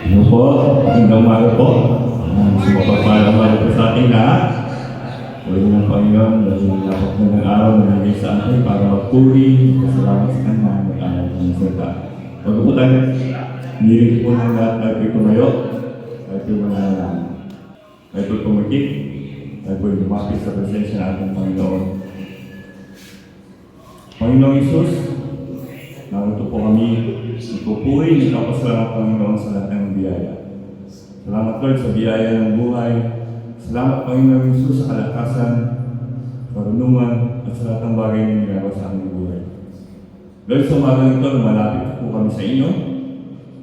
Ano po? Magandang umaga po. Sumapagpalang umaga po sa ating lahat. Pwede ng Panginoon dahil dapat na ng araw na nagay sa atin para magpuri, pasalamat sa Kanya, mag-aral ng salita. Pag po tayo, nirig po ng lahat tayo po'y tumayo, tayo po'y mananalang. Tayo po'y pumikit, tayo po'y lumapit sa presensya ng ating Panginoon. Panginoong Isus, narito po kami, nagpupuri, nagpapasalamat Panginoon sa lahat ng biyaya. Salamat Lord sa biyaya ng buhay. Salamat Panginoon Isus sa kalakasan, karunungan, at sa lahat ng bagay na ginagawa sa aming buhay. Lord, sa umagang ito, malapit po kami sa inyo.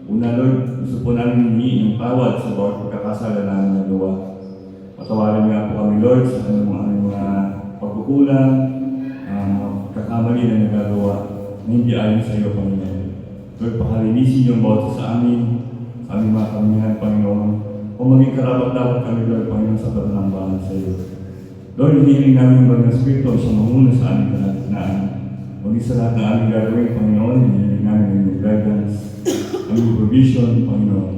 Una Lord, gusto po namin hingin ng tawad sa bawat pagkakasala namin nagawa. Patawarin nga po kami Lord sa aming mga pagkukulang, pagkakamali na nagagawa na hindi ayon sa iyo, Panginoon. Lord, pakalinisin niyo ang bawat sa amin, sa aming mga kamihan, Panginoon. O maging karapat-dapat kami, Lord, Panginoon, sa paglambahan sa iyo. Lord, hinihiling namin ang Bangang Espiritu ang siyang mamuna sa aming kalagitnaan. Maging sa lahat ng aming gagawin, Panginoon, hinihiling namin ang iyong guidance, ang iyong provision, Panginoon.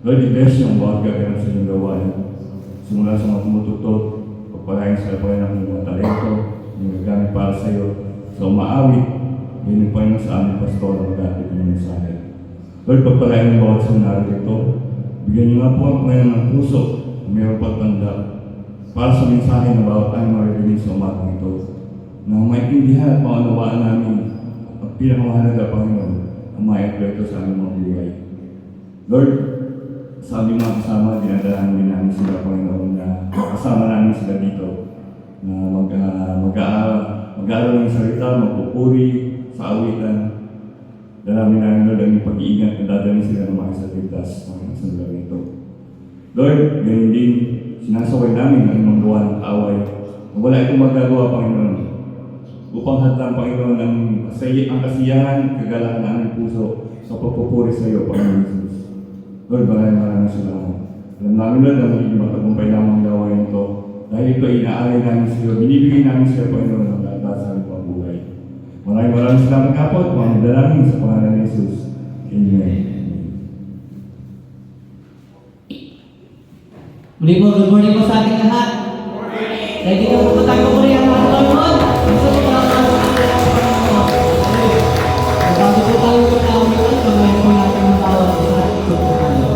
Lord, i-bless niyo ang bawat gagawin sa iyong gawain. Simula sa mga tumututok, pagpalain sa lapayan ng mga talento, yung gagamit para sa iyo, sa umaawit, yun yung Panginoon sa aming pastor na mag-atid ng mensahe. Lord, pagpalain ng bawat seminaryo ito, bigyan niyo nga po ang Panginoon ng puso na mayroong pagtanda para sa mensahe na bawat tayong maririnig sa umagang ito, na maintindihan at maunawaan namin at pinakamahalaga, Panginoon, ang ma-apply ito sa aming mga buhay. Lord, sa aming mga kasama, dinadalahan din namin sila, Panginoon, na kasama namin sila dito, na mag-aaral ng salita, magpupuri sa awitan. Dalawin namin Lord ang pag-iingat na dadalhin sila ng mga isatigtas sa lugar nito. Lord, ganyan din, sinasaway namin ang mga gawa ng kaaway na wala itong magagawa, Panginoon, upang hatang, Panginoon, ang kasiyahan, kagalakan ng aming puso sa pagpupuri sa iyo, Panginoon Jesus. Lord, maraming salamat. Alam namin Lord na magiging matagumpay lamang gawain ito dahil ito inaalay namin sa iyo, binibigay namin sa iyo, Panginoon, ang lahat sa aming pagbuhay. Maraming salamat ka po at mga dalangin sa pangalan ni Jesus. Amen. Muli po, good morning po sa ating lahat. Ready na po tayo muli ang mga Lord. Gusto po tayo bago po tayo magkakamit, paglayin po natin ang tawag sa ating pagkakamit.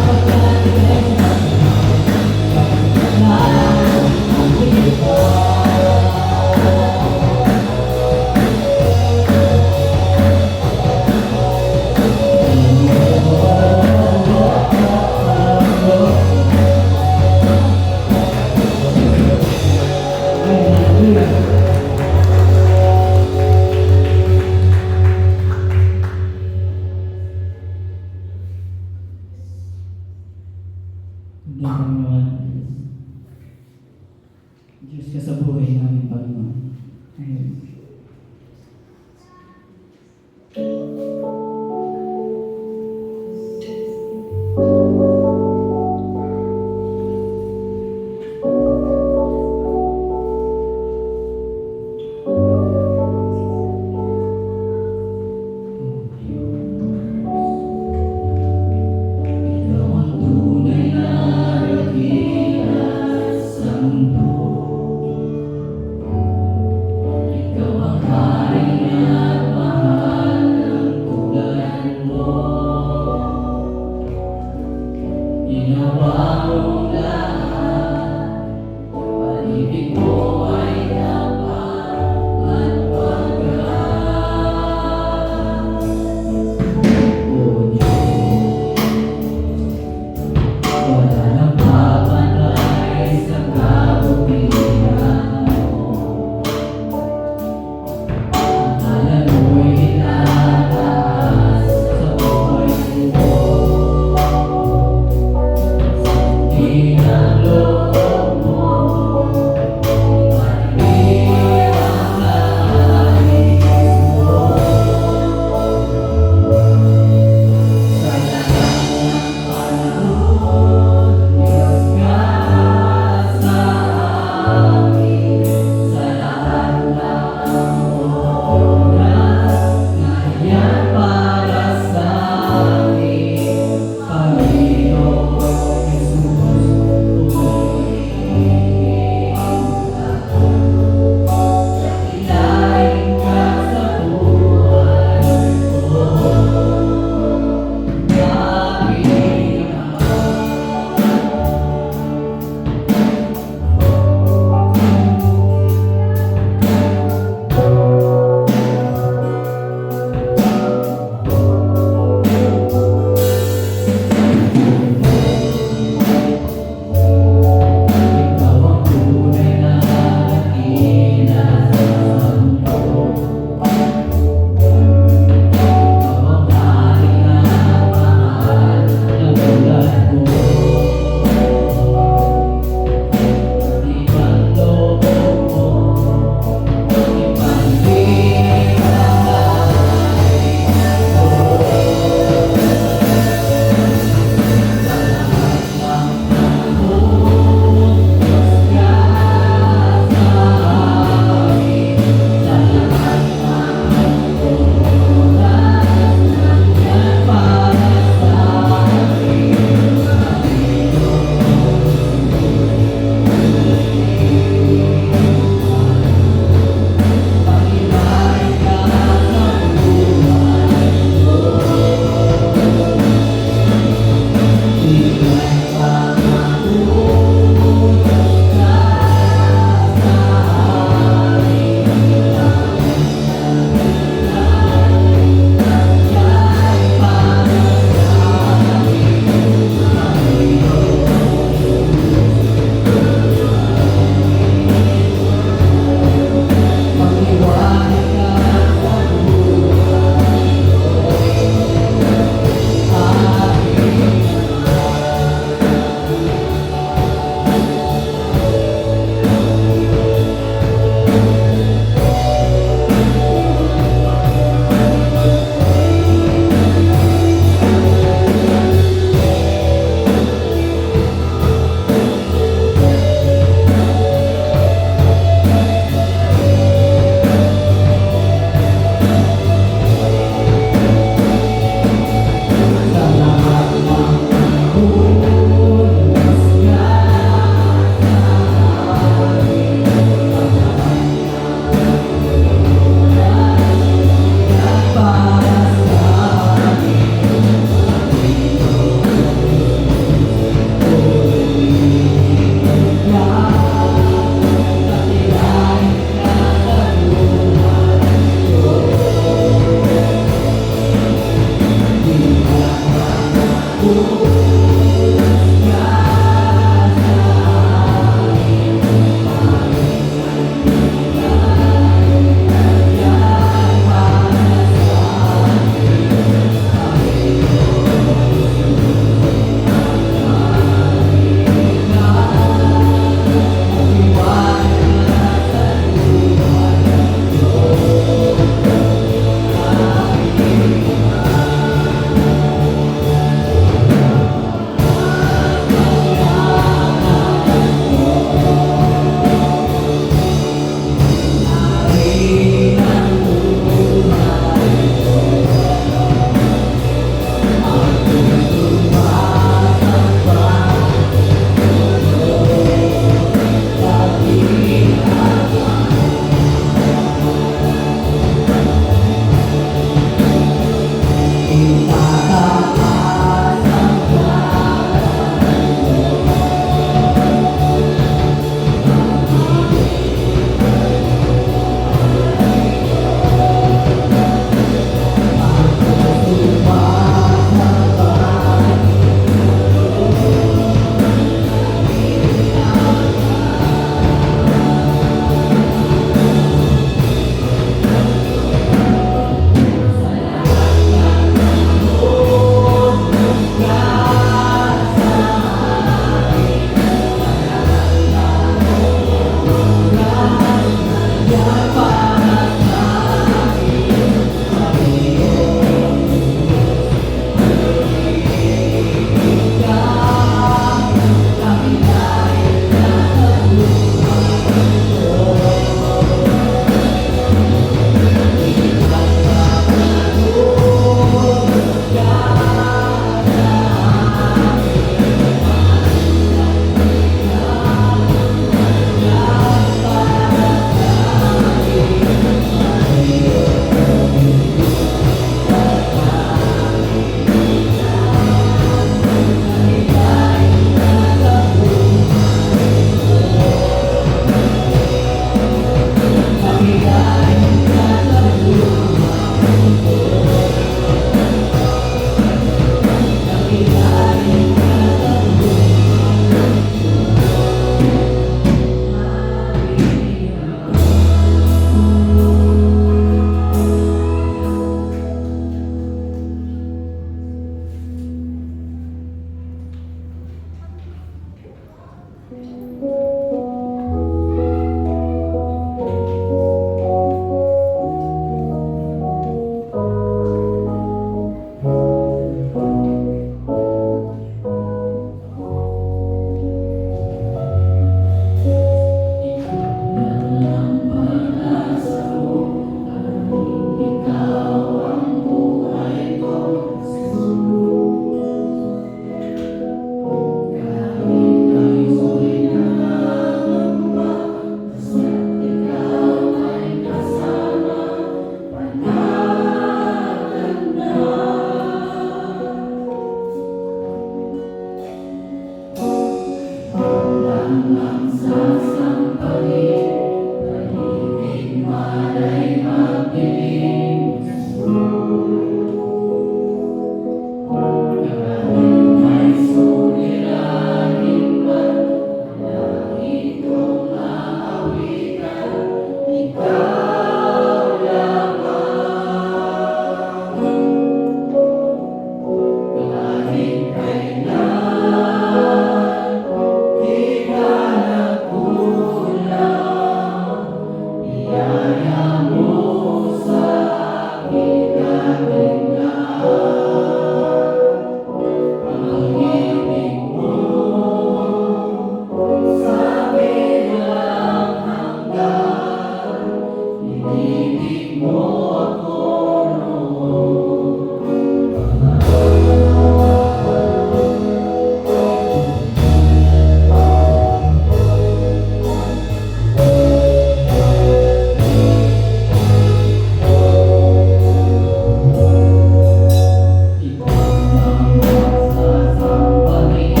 Sasambahin,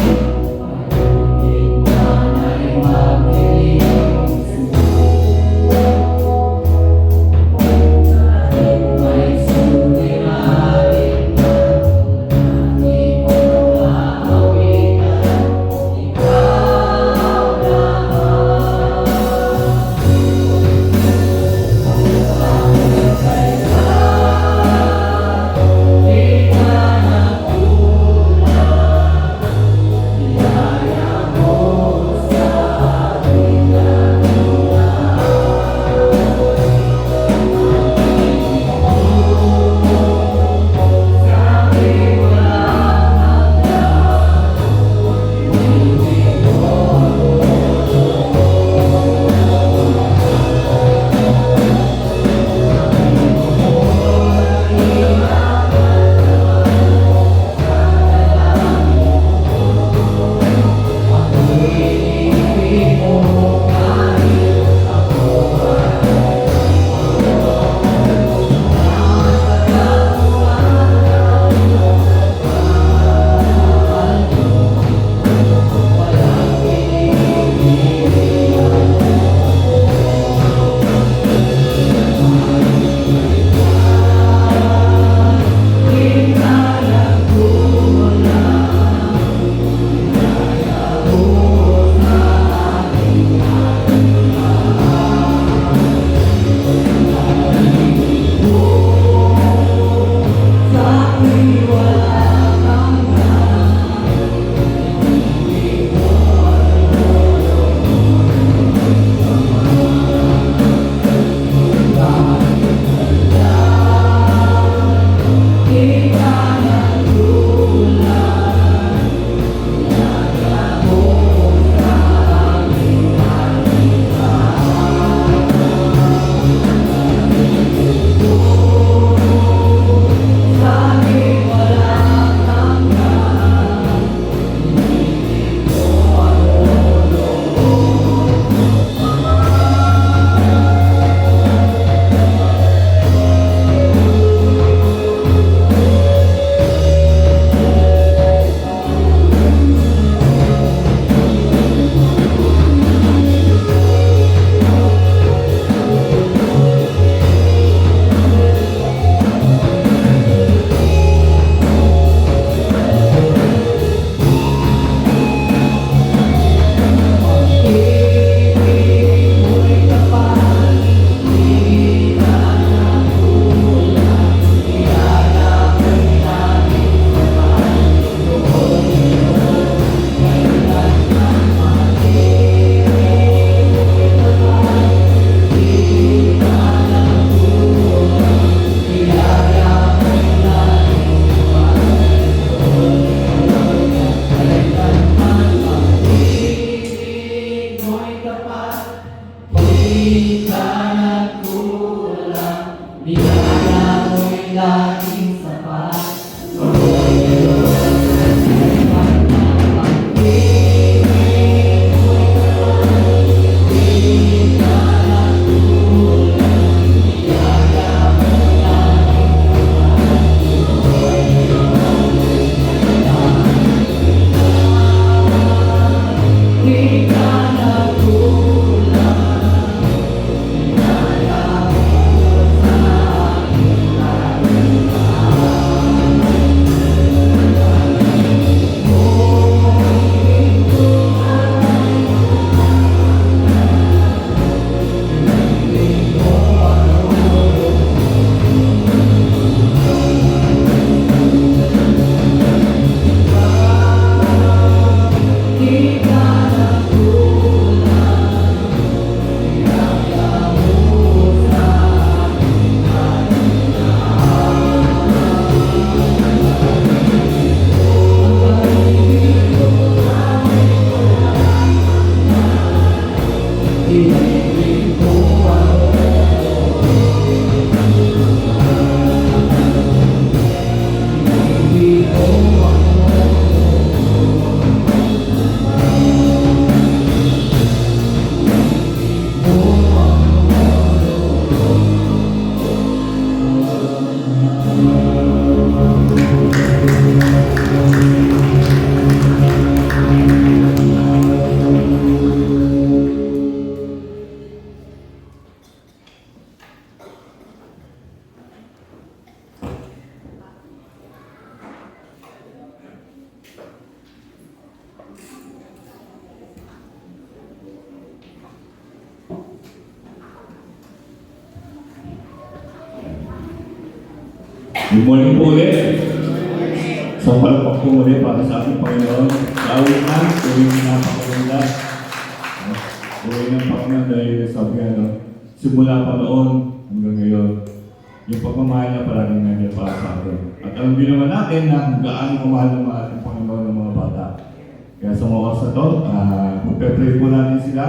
pag-ibig man ay maging Good morning po ulit. So, palapag po muli para sa ating Panginoon. Sa awit na, tuwing napakaganda. Tuwing ng Panginoon dahil sabi simula pa noon hanggang ngayon, yung pagmamahal niya palaging nandiyan para sa atin. At alam din naman natin na kung gaano kumahal ng ating Panginoon ng mga bata. Kaya sa mga oras na ito, magpe-pray po natin sila.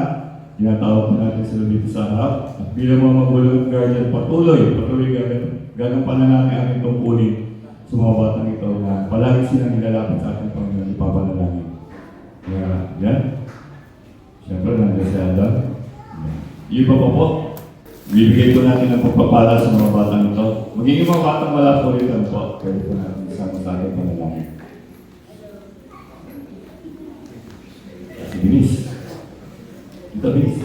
Tinatawag po natin sila dito sa harap. At bilang mga magulang at guardian, patuloy ganang pa na natin ang itong pulin sa mga batang ito na palagi silang nilalapit sa ating Panginoon, ipapanalangin. Kaya, yan. Siyempre, nandiyan si Adam. Yung iba pa po, bibigay po natin ang pagpapala sa mga batang ito. Magiging mga batang wala po rin po. Pwede po natin isama sa ating panalangin. Si Binis. Ito, Binis.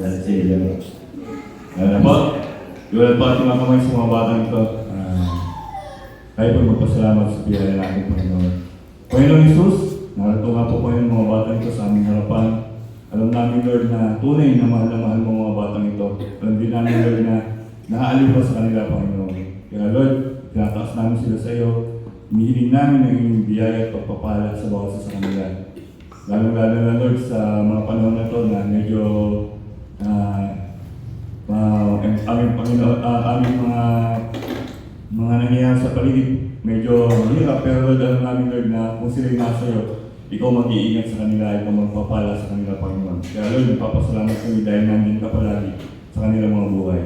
Yan, si Ilan. Yan po. Iwalan po ating mga kamay sa mga batang ito. Tayo po magpasalamat sa biyaya natin, Panginoon. Panginoon Jesus, narito nga po yung mga batang ito sa aming harapan. Alam namin, Lord, na tunay na mahal mo mga batang ito. Alam din namin, Lord, na naaaliw ka sa kanila, Panginoon. Kaya, Lord, tinataas namin sila sa iyo. Hinihiling namin ang inyong biyaya at pagpapala sa bawat sa kanila. Lalo-lalo na, Lord, sa mga panahon na ito na medyo aming Panginoon, aming mga nangyayari sa paligid, medyo hirap, pero Lord, alam namin, Lord, na kung sila'y nasa iyo, ikaw mag-iingat sa kanila, ikaw magpapala sa kanila, Panginoon. Kaya Lord, nagpapasalamat kami dahil nandun ka palagi sa kanilang mga buhay.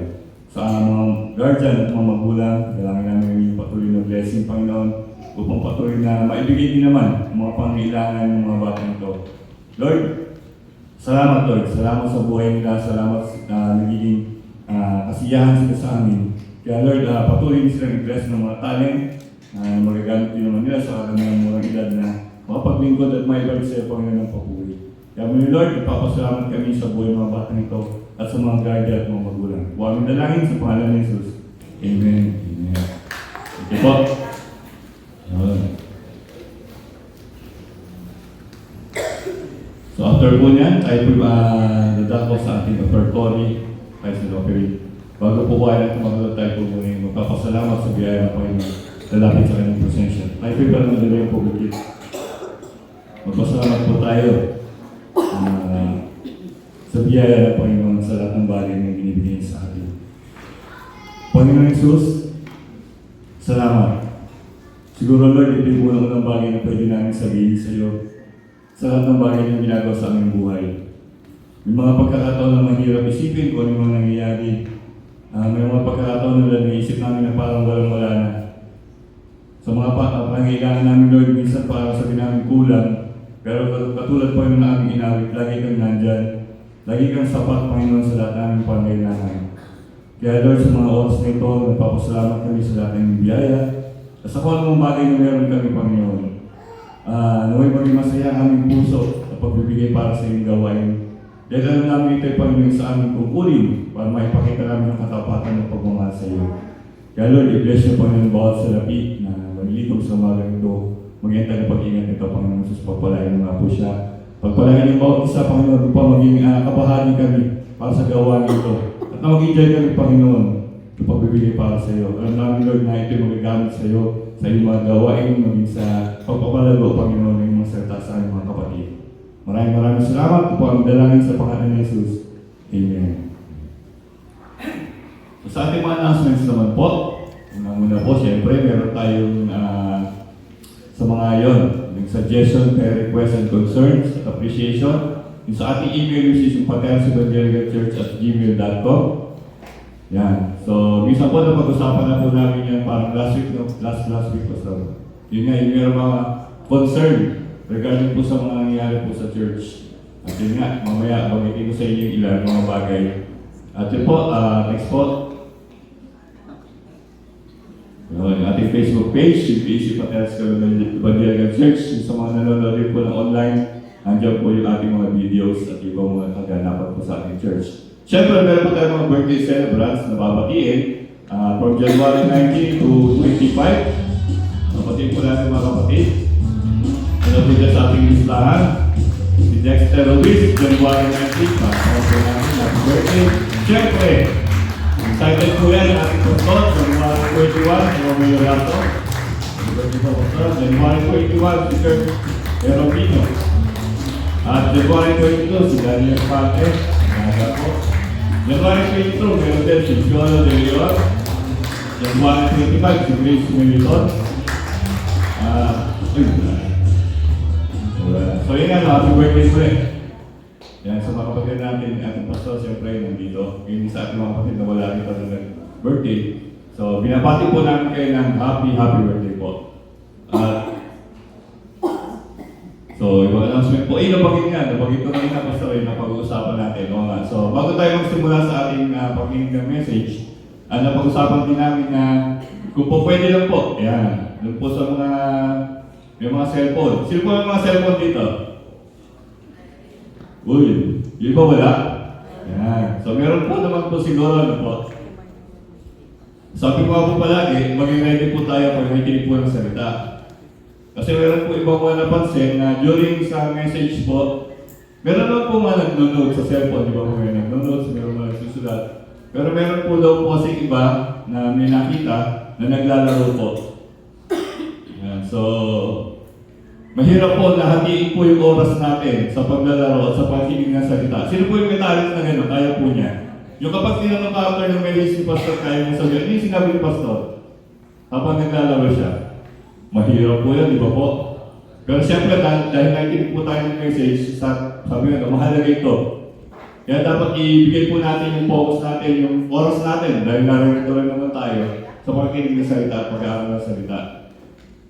Sa mga guardian at mga magulang, kailangan namin yung patuloy na blessing, Panginoon, upang patuloy na maibigay din naman ang mga pangailangan ng mga batang ito. Lord, salamat, Lord. Salamat sa buhay nila. Salamat sa nagiging kasiyahan sila sa amin. Kaya Lord, patuloy din silang i-bless ng mga talent na magagamit din naman nila sa kanilang murang edad na makapaglingkod at maibalik sa iyo, Panginoon, ng papuri. Kaya muli, Lord, ipapasalamat kami sa buhay ng mga batang ito at sa mga guardian at mga magulang. Huwag dalangin sa pangalan ni Jesus. Amen. Amen. Okay po. So after po niyan, tayo po dadako sa ating offertory tayo sa offering. Bago po ba natin magulat tayo po muna yung magpapasalamat sa biyaya ng Panginoon lalapit sa kanyang presensya. Tayo po ba naman dala yung publikit? Magpasalamat po tayo sa biyaya ng Panginoon sa lahat ng bagay na binibigay sa atin. Panginoon Jesus, salamat. Siguro Lord, ito yung unang bagay na pwede namin sabihin sa iyo sa lahat ng bagay na ginagawa sa aming buhay. May mga pagkakataon na mahirap isipin kung ano yung nangyayari. May mga pagkakataon na naisip namin na parang walang-wala na. Sa mga pangailangan namin, Lord, minsan para sabihin namin kulang. Pero katulad po yung aming inawit, lagi kang nandyan. Lagi kang sapat, Panginoon, sa lahat naming pangailangan. Kaya Lord, sa mga oras na ito, nagpapasalamat kami sa lahat ng biyaya. At sa kung anong bagay na meron kami, Panginoon. Naway maging masaya ang aming puso at pagbibigay para sa iyong gawain. Dahil alam namin ito'y Panginoon sa aming kukunin para maipakita namin ang katapatan ng pagmamahal sa iyo. Kaya Lord, i-bless niyo Panginoon bawat salapi na malilikom sa umagang ito. Mag-ientay na pag-ingat nito, Panginoon Jesus, pagpalain mo nga po siya. Pagpalain niyo bawat isa, Panginoon, upang maging kabahagi kami para sa gawain ito. At na mag-enjoy kami, Panginoon, sa pagbibigay para sa iyo. Alam namin, Lord, na ito'y magagamit sa iyo sa iyong mga gawain, maging sa pagpapalago, Panginoon, ng mga salita sa aming mga kapatid. Maraming salamat po ang dalangin sa pangalan ni Jesus. Amen. So, sa ating mga announcements naman po, muna po, siyempre, meron tayong sa mga yon, yung suggestion, request and concerns at appreciation. Yung sa ating email, which is yung paternosevangelical.church@gmail.com. Yan. So, minsan po na pag-usapan na po namin yan, parang last week o so. Yun nga, yung meron mga concern regarding po sa mga nangyayari po sa church. At yun nga, mamaya, bagitin ko sa inyo yung ilan mga bagay. At yun po, next po. Yung ating Facebook page, yung PAC Evangelical Church. Yung sa mga nanonood din po ng online, nandiyan po yung ating mga videos at ibang mga kaganapan po sa ating church. Siyempre, meron po tayo mga birthday celebrants na babatiin from January 19 to 25. Babatiin po natin mga kapatid. Ano po dyan sa ating listahan? Si Dexter Ruiz, January 19, pagkakasya natin, happy birthday. Siyempre, Excited po yan ang ating pastor, January 21, Romeo Lato. January 21, si Sir Erobino. At January 22, si Daniel Pate. Naga po. January 22, meron din si Fiona De Leon. January 25, si Grace Militon. So yun nga, happy birthday po eh. Yan, sa mga kapatid natin, ating pastor, siyempre, nandito. Yung sa ating mga kapatid na wala dito na birthday. So, binabati po namin kayo ng happy birthday po. So, yung announcement po, napagin ko na pastor, yung napag-uusapan natin. O nga. So, bago tayo magsimula sa ating pakinig ng message, napag-usapan din namin na kung po pwede lang po, yan, doon po sa may mga cellphone. Sino po yung mga cellphone dito? Uy, yung iba wala? Yan. So meron po naman po siguro ano po. Sabi ko po palagi, maging ready po tayo pag nakikinig po ng salita. Kasi meron po ibang mga napansin na during sa message po, meron lang po mga nag-note sa cellphone, di ba po may nag-note, meron mga nagsusulat. Pero meron po daw po kasi iba na may nakita na naglalaro po. Yan. So, mahirap po na hatiin po yung oras natin sa paglalaro at sa pakikinig ng salita. Sino po yung may talent na gano'n? Kaya po niya. Yung kapag tinanong ka after ng message ni Pastor, kaya mo sabihin, ano yung sinabi ni Pastor? Habang naglalaro siya. Mahirap po yan, di ba po? Pero siyempre, dahil nakikinig po tayo ng message, sabi nga, mahalaga ito. Kaya dapat ibigay po natin yung focus natin, yung oras natin, dahil narito rin naman tayo sa pakikinig ng salita at pag-aaral ng salita.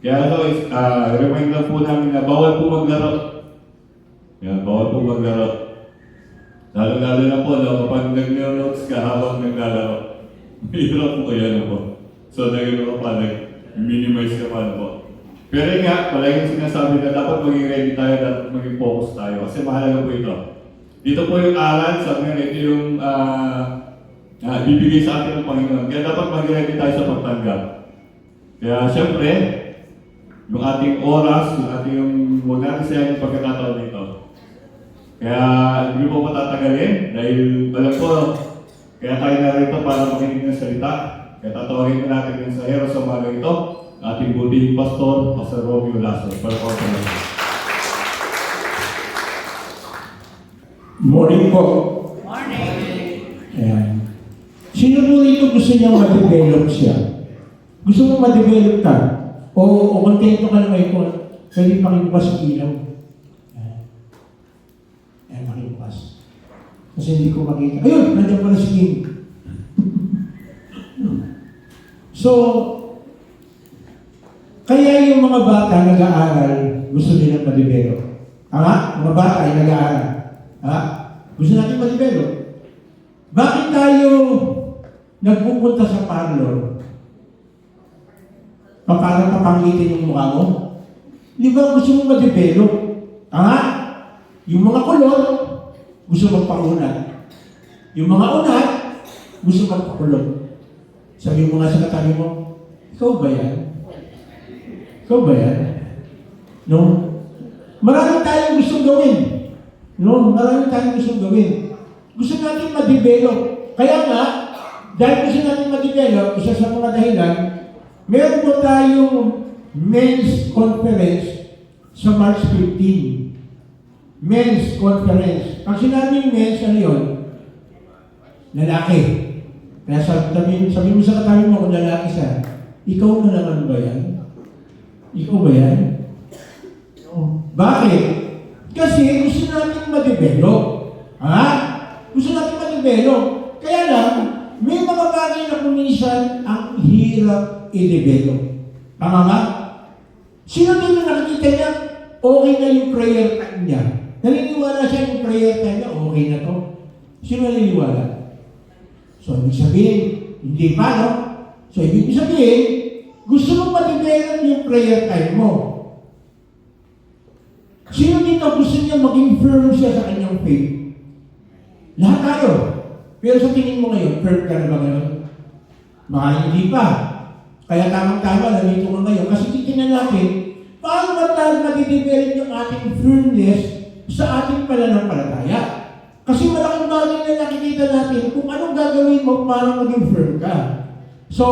Kaya ito, remind lang po namin na bawal po maglaro. Yan, bawal po maglaro. Lalo-lalo na po, no, kapag nag-notes ka habang naglalaro. Mahirap po yan po. So, nagano ka pa, nag-minimize ka pa po. Pero yun nga, palaging sinasabi na dapat maging ready tayo, dapat maging focus tayo. Kasi mahalaga po ito. Dito po yung aral, sabi nga, ito yung bibigay sa atin ng Panginoon. Kaya dapat maging ready tayo sa pagtanggap. Kaya siyempre, yung ating oras, yung ating huwag natin sa yung pagkakataon dito. Kaya hindi po matatagalin dahil alam ko, kaya tayo narito para makinig ng salita. Kaya tatawagin ko natin yung sa hero sa umaga ito, ating butihing pastor, Pastor Romeo Lazo. Para po sa mga. Morning po. Morning. Ayan. Sino po rito gusto niyang ma-develop siya? Gusto mo ma-develop ka? O kontento ka na ngayon kung pwede pakibukas ang ilaw. Ayan, pakibukas. Kasi hindi ko makita. Ayun, nandiyan pala si Kim. So, kaya yung mga bata nag-aaral, gusto nilang ma-develop. Tama? Mga bata ay nag-aaral. Gusto natin ma-develop. Bakit tayo nagpupunta sa parlor? Para papangitin yung mukha mo? Di ba gusto mo ma-develop? Yung mga kulot, gusto magpakunat. Yung mga unat, gusto magpakulot. Sabi mo nga sa katabi mo, ikaw ba yan? Ikaw ba yan? No? Maraming tayong gustong gawin. No? Maraming tayong gustong gawin. Gusto natin ma-develop. Kaya nga, dahil gusto natin ma-develop, isa sa mga dahilan, meron po tayong men's conference sa March 15. Men's conference. Pag sinabing men's, ano yun? Lalaki. Kaya sabi mo sa katabi mo kung lalaki siya, ikaw na naman ba yan? Ikaw ba yan? No. Bakit? Kasi gusto natin ma-develop. Gusto natin ma-develop. Kaya lang, may mga bagay na kuminsan ang hirap i-develop. Tama nga? Sino dito nakikita niya, okay na yung prayer time niya? Naniniwala siya yung prayer time niya, okay na to. Sino naniniwala? So, ibig sabihin, hindi pa, no? So, ibig sabihin, gusto mong ma-develop yung prayer time mo. Sino dito gusto niya maging firm siya sa kanyang faith? Lahat tayo. Pero sa tingin mo ngayon, firm ka na ba ngayon? Mga hindi pa. Kaya tamang-tama, nandito ko ngayon. Kasi titingnan natin, paano ba tayo mag-develop yung ating firmness sa ating pananampalataya? Kasi malaking bagay na nakikita natin kung anong gagawin mo para maging firm ka. So,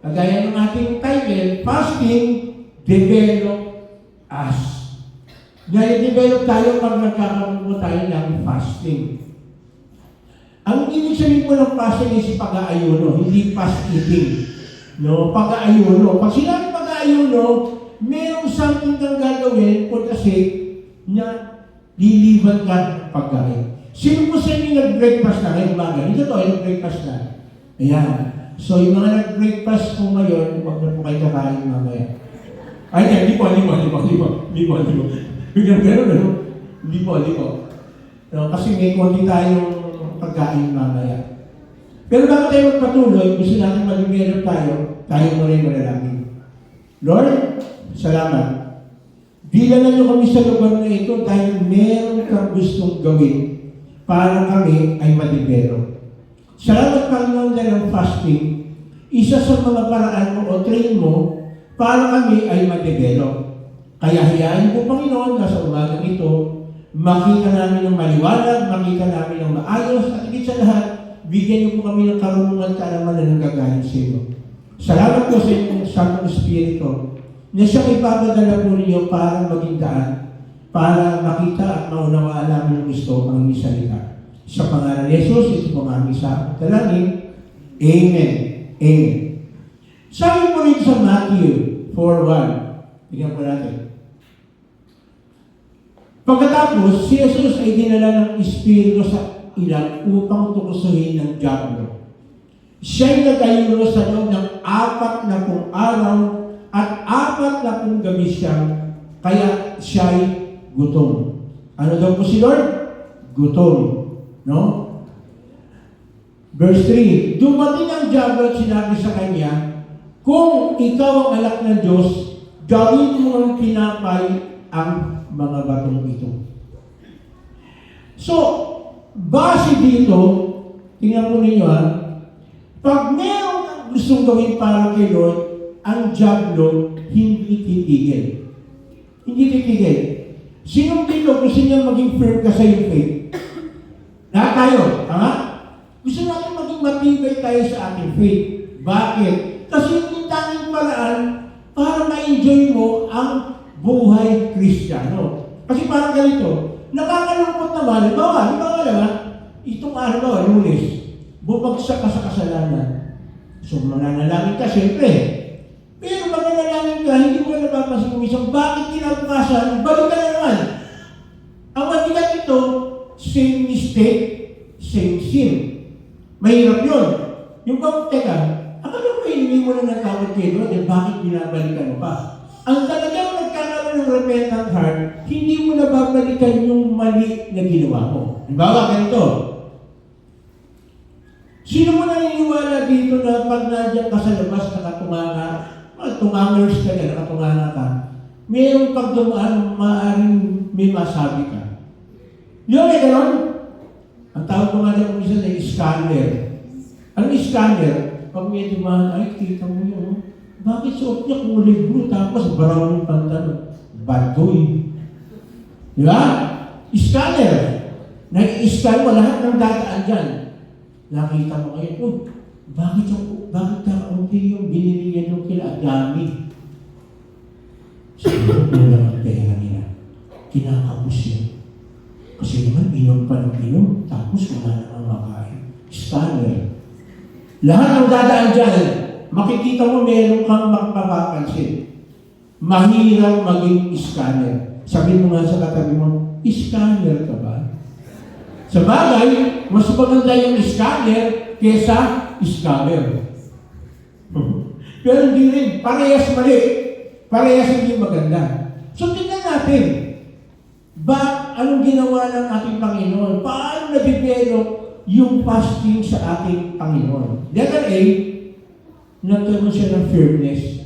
kagaya ng ating title, Fasting, Develop Us. Develop tayo pag nagkakaroon mo tayo ng fasting. Ang ibig sabihin po ng fasting is pag-aayuno, hindi fast eating. No, pag-aayuno. Pag sinabi pag-aayuno, mayroong something kang gagawin for the sake na liliban ka ng pagkain. Sino po sa inyo nag-breakfast na ngayong umaga? Ito to, nag-breakfast na. Ayan. So, yung mga nag-breakfast po ngayon, huwag na po kayo kakain mamaya. Ay, hindi po. Biglang gano'n, ano? Hindi po. No, kasi may konti tayong pagkain mamaya. Pero bago tayo magpatuloy, gusto natin mag-develop tayo mo rin manalangin. Lord, salamat. Bilangan niyo kami sa lugar na ito dahil meron kang gustong gawin para kami ay ma-develop. Salamat Panginoon dahil ang fasting, isa sa mga paraan mo o train mo para kami ay ma-develop. Kaya hayaan po Panginoon na sa umagang ito, makita namin ng maliwanag, makita namin ng maayos, at higit sa lahat, bigyan niyo po kami ng karunungan at kaalaman na nanggagaling sa iyo. Salamat po sa inyong Santong Espiritu na siyang ipapadala po ninyo para maging daan, para makita at maunawaan namin ang gusto ang inyong salita. Sa pangalan ni Jesus, ito po ang aming sa dalangin. Amen. Amen. Sabi po rin sa Matthew 4:1. Tingnan po natin. Pagkatapos, si Jesus ay dinala ng Espiritu sa ilang upang tukusuhin ng diablo. Siya'y nagayuno sa loob ng 40 araw at 40 gabi siyang, kaya siya'y gutom. Ano daw po si Lord? Gutom. No? Verse 3, dumating ang diablo at sinabi sa kanya, kung ikaw ang anak ng Diyos, gawin mo ang pinapay ang mga batong ito. So, base dito, tingnan po ninyo pag meron kang gustong gawin para kay Lord, ang diablo hindi titigil. Hindi titigil. Sinong dito gusto niya maging firm ka sa iyong faith? Lahat tayo, tama? Gusto natin maging matibay tayo sa ating faith. Bakit? Kasi yung tanging paraan para ma-enjoy mo ang buhay Kristiyano. Kasi parang ganito, nakakalungkot naman, halimbawa naman, itong araw, Lunes, bumagsak ka sa kasalanan. So, mananalangin ka, siyempre. Pero mananalangin ka, hindi mo na napapansin kung isang bakit kinabukasan, balik ka na naman. Ang mabigat ito, same mistake, same sin. Mahirap yun. Yung bang, teka, akala mo hindi mo na natawag kayo, bakit binabalikan mo pa? Ang talagang nagkakaroon ng repentant heart, hindi mo na babalikan yung mali na ginawa mo. Halimbawa, ganito. Sino mo naniniwala dito na pag nandiyan ka sa labas, tungangers ka na, nakatunganga ka, mayroong pagdumaan, maaaring may masabi ka. Yun eh, gano'n? Ang tawag ko nga na kung isa na scanner. Ang scanner, pag may dumaan, ay, kita mo yun, bakit suot niya kulay blue tapos brown yung pantalon? Bad boy. Di ba? Scanner. Nag-i-scan mo lahat ng dataan dyan. Nakita mo ngayon, bakit kakaunti yung binili niya nung kila Adami? Siguro na lang ang pera nila. Kinakapos yun. Kasi naman, inom pa ng inom, tapos wala namang makain. Scanner. Lahat ng dadaan dyan, makikita mo meron kang magpapapansin. Mahirap maging scanner. Sabi mo nga sa katabi mo, scanner ka ba? Sa bagay, mas maganda yung scanner kesa scammer. Pero hindi rin, parehas mali. Parehas hindi maganda. So tingnan natin, anong ginawa ng ating Panginoon? Paano na-develop yung fasting sa ating Panginoon? Letter A, nagkaroon siya ng firmness.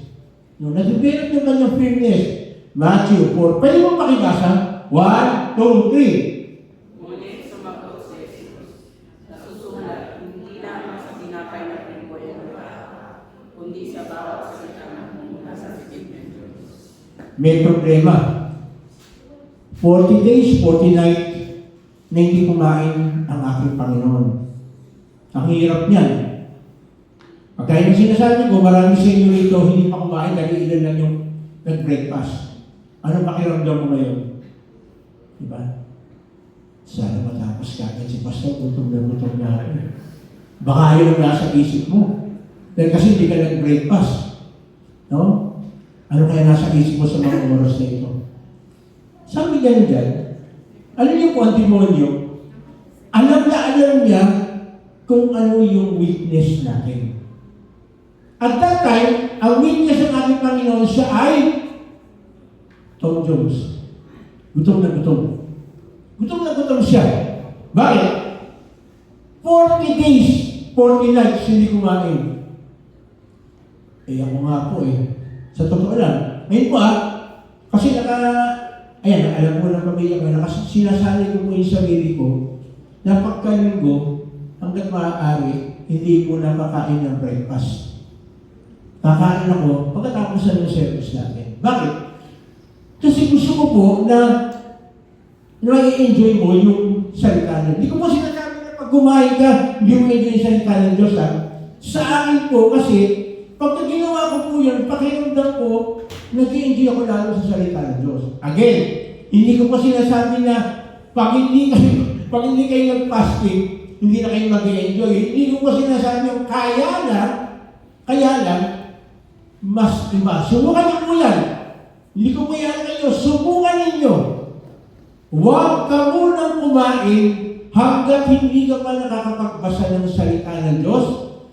No, na-develop yung kanyang firmness. Matthew 4. Pwede mo pakibasa? 1, 2, 3. Ngunit sumagot si Jesus, nasusulat, hindi lamang sa tinapay na pinagboy ng tao, kundi sa bawat salita na mula sa bibig ng Diyos. May problema. 40 days, 40 nights. na hindi kumain ang aking Panginoon. Ang hirap niyan. Pagkaya yung sinasabi ko, marami sa inyo rito, hindi pa kumain, dahil ilan lang yung nag-breakfast. Ano pakiramdam mo ngayon? Diba? Sana matapos ka agad si Pastor, gutom na ako. Baka yun ang nasa isip mo. Dahil kasi hindi ka nag-breakfast. No? Ano kaya nasa isip mo sa mga oras na ito? Sabi ganyan dyan, alam niyo po ang demonyo, alam niya kung ano yung weakness natin. At that time, ang weakness ng ating Panginoon siya ay Tom Jones. Gutom na gutom. Gutom na gutom siya. Bakit? 40 days, 40 nights hindi kumain. Ako nga po Sa totoo lang. Ngayon po kasi ayan, alam ko ng pamilya ko, sinasali ko po yung sarili ko na pagkalinggo, hanggat maaari, hindi po nakakain ng breakfast. Kakain ako pagkatapos ng service natin. Bakit? Kasi gusto ko po na i-enjoy mo yung salita ng Diyos. Hindi ko po sinasabi na pag kumain ka, hindi mo enjoy yung salita ng Diyos. Sa akin po kasi, pag ginawa ko po yun, pakiramdam ko, nag-i-enjoy ako lalo sa salita ng Diyos. Again, hindi ko po sinasabi na pag hindi kayo nag-fasting, hindi na kayo mag-i-enjoy. Hindi ko po sinasabi yung kaya lang, mas iba. Subukan niyo po yan. Hindi ko po yan kayo. Subukan ninyo. Huwag ka munang kumain hanggat hindi ka pa nakakapagbasa ng salita ng Diyos,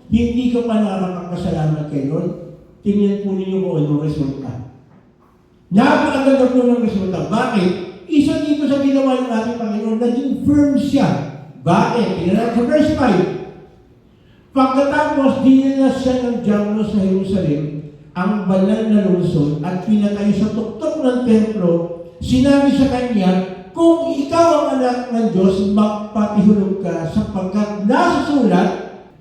hindi ka pa nakakapagpasalamat kay Lord. Tingnan po ninyo kung anong resulta. Napakaganda po ng resulta. Bakit? Isa dito sa ginawa ng ating Panginoon, naging firm siya. Bakit? Tingnan sa verse 5. Pagkatapos, dinala siya ng Diablo sa Jerusalem, ang banal na lungsod, at pinatay sa tuktok ng templo, sinabi sa kanya, kung ikaw ang anak ng Diyos, magpatihulog ka, sapagkat nasusulat,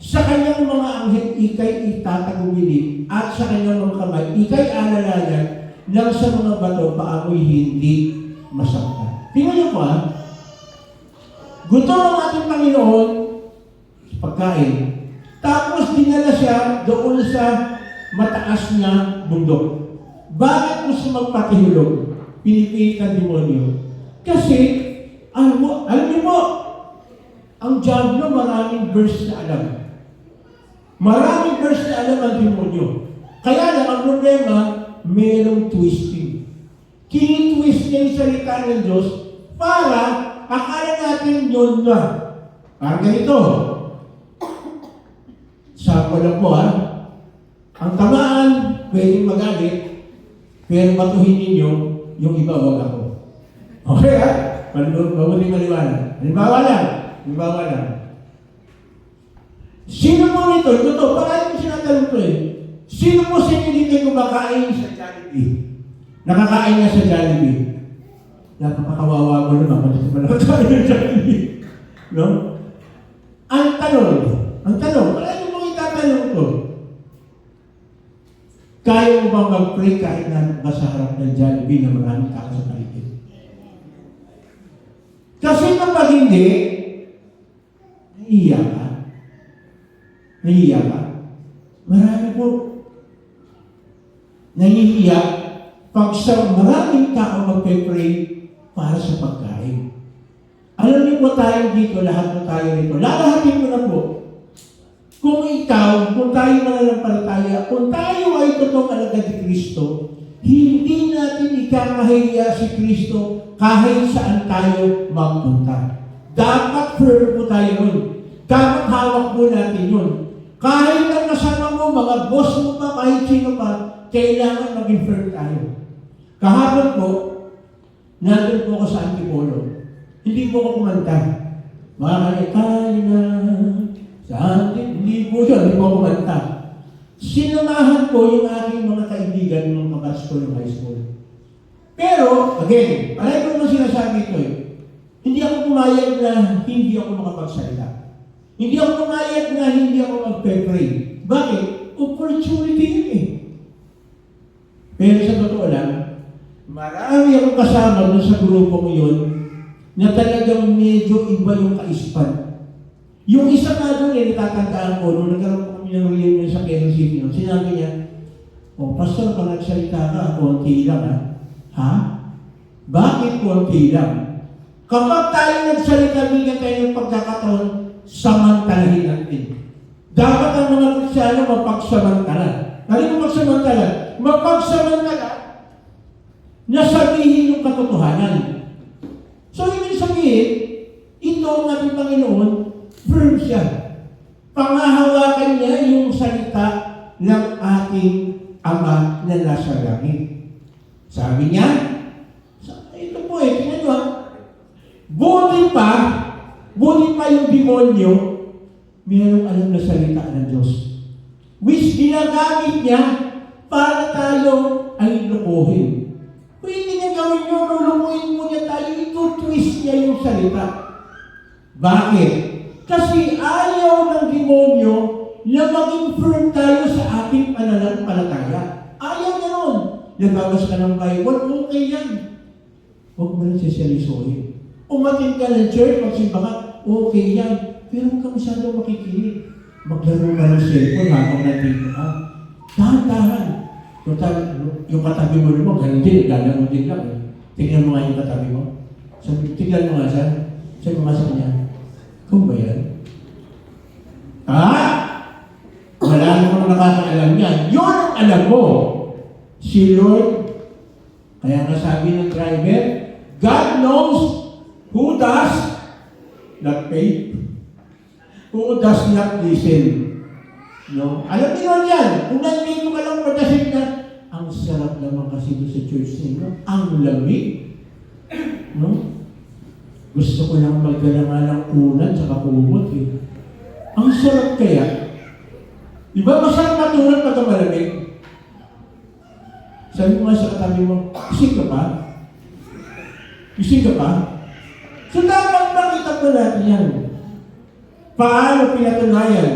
sa kanyang mga anghel, ikay itatagubilin, at sa kanyang mga kamay, ikay alalayan, nang sa mga bato, paamoy hindi masaktan. Tingnan niyo po gutom ang ating Panginoon sa pagkain. Tapos dinala siya doon sa mataas na bundok. Bakit gusto magpatihulog? Pinipilit ng demonyo. Kasi, alam niyo po, ang Diablo maraming verse na alam. Maraming verse na alam ang demonyo. Kaya lang, ang problema, merong twisting. Kini-twist niya yung salita ng Diyos para akala natin yun na. Parang ganito. Sample lang po ang tamaan, pwedeng magalit, pero batuhin ninyo, yung iba wag ako. Okay mabuting maliwanag. Halimbawa lang. Sino mo nito? Ito, parang yung sinatanong ko Sino mo sa inyo dito kumakain sa Jollibee? Nakakain niya sa Jollibee. Napapakawawa mo naman kung ito pa nakakain ng Jollibee. No? Ang tanong, parang yung mga itatanong ko, kaya mo bang mag-pray kahit na sa harap ng Jollibee na maraming tao sa paligid? Kasi kapag hindi, nahihiya ka. Marami po nahihiya pag sa maraming tao magpe-pray para sa pagkain. Alam niyo po tayo dito, lahat po tayo rito. Lalahatin mo na po. Kung tayo mananampalataya, kung tayo ay totoong alagad ni Kristo, hindi natin ikakahiya si Kristo kahit saan tayo magpunta. Dapat firm po tayo nun. Dapat hawak po natin yun. Kahit ang kasama mo, mga boss mo pa, kahit sino pa, kailangan maging firm tayo. Kahapon po, nandun po ako sa Antipolo. Hindi po ako kumanta. Makakalitay na sa atin. Hindi po yun, hindi po ako kumanta. Sinamahan ko yung aking mga kaibigan ng kabatch ko ng high school. Pero, again, palagi ko naman sinasabi ito hindi ako pumayag na hindi ako makapagsalita. Hindi ako pumayag na hindi ako magpe-pray. Bakit? Opportunity yun Pero sa totoo lang, marami akong kasama doon sa grupo ko yun na talagang medyo iba yung kaisipan. Yung isa nga doon natatandaan ko, nung nagkaroon ko kami ng reunion sa Quezon City, sinabi niya, Pastor, pag nagsalita ka, konti lang ha? Bakit konti lang? Kapag tayo nagsalita, bigyan tayo ng pagkakataon, samantalahin natin. Dapat ang mga Kristyano mapagsamantala. Ano yung magsamantala? Mapagsamantala na sabihin yung katotohanan. So, ibig sabihin, ito ang ating Panginoon, firm siya. Pangahawakan niya yung salita ng ating Ama na nasa langit. Sabi niya, ito po tingnan nyo buti pa yung demonyo, mayroong alam na salita ng Diyos. Which ginagamit niya para tayo ay lukuhin. Pwede niya gawin nyo, lulukuhin mo niya tayo, ito-twist niya yung salita. Bakit? Kasi ayaw ng demonyo na maging firm tayo sa ating pananampalataya. Ayaw niya nun. Nagbabas ka ng Bible, okay yan. Huwag mo lang sisyalisuhin. Umatin ka ng church, magsimba ka, okay yan. Pero huwag ka masyadong makikinig. Maglaro ka ng cellphone habang nandito ka. Dahan-dahan. Yung katabi mo naman, ganun din, gagawin din lang. Tingnan mo nga yung katabi mo. Tingnan mo nga siya. Sabi mo nga sa kanya, kung ba yan? Wala namang nakakaalam yan. Yun ang alam mo. Si Lord, kaya nga sabi ng driver, God knows who does not pay, who does not listen. No? Alam niyo yan. Kung nandito ka lang pagkasin na, ang sarap naman kasi sa church ninyo. Ang lamig. No? Gusto ko lang magdala nga ng unan sa kumot eh. Ang sarap kaya. Diba masarap matulog pagka malamig? Sabi mo nga sa katabi mo, ising ka pa? Ising ka pa? So dapat makita po natin yan. Paano pinatunayan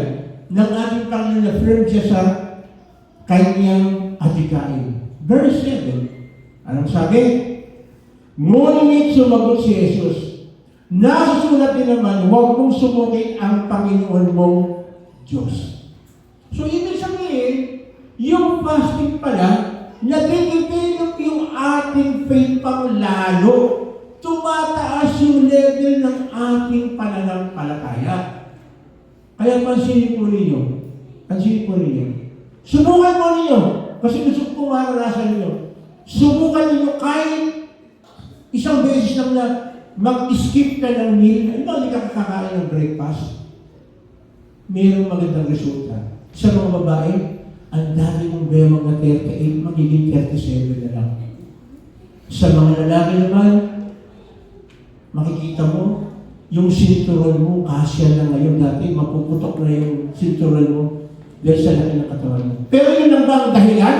ng ating Panginoon na firm siya sa kanyang adikain? Verse 7. Anong sabi? Ngunit sumagot si Jesus, nasusulat din naman, huwag mong sumukin ang Panginoon mong Diyos. So, ibig sabihin, yung fasting pala, nade-develop yung ating faith pang lalo. Tumataas yung level ng ating pananampalataya. Kaya pansinin po ninyo. Subukan mo ninyo. Kasi gusto ko maranasan ninyo. Subukan ninyo kahit isang beses lang na mag-skip ka ng meal. Hindi ka kakain ng breakfast. Mayroong magandang resulta. Sa mga babae, ang dati mong bewang na 38, magiging 37 na lang. Sa mga lalaki naman, makikita mo, yung sinturon mo, kasya na ngayon dati, mapuputok na yung sinturon mo dahil sa laki ng katawan mo. Pero yun lang ba ang dahilan?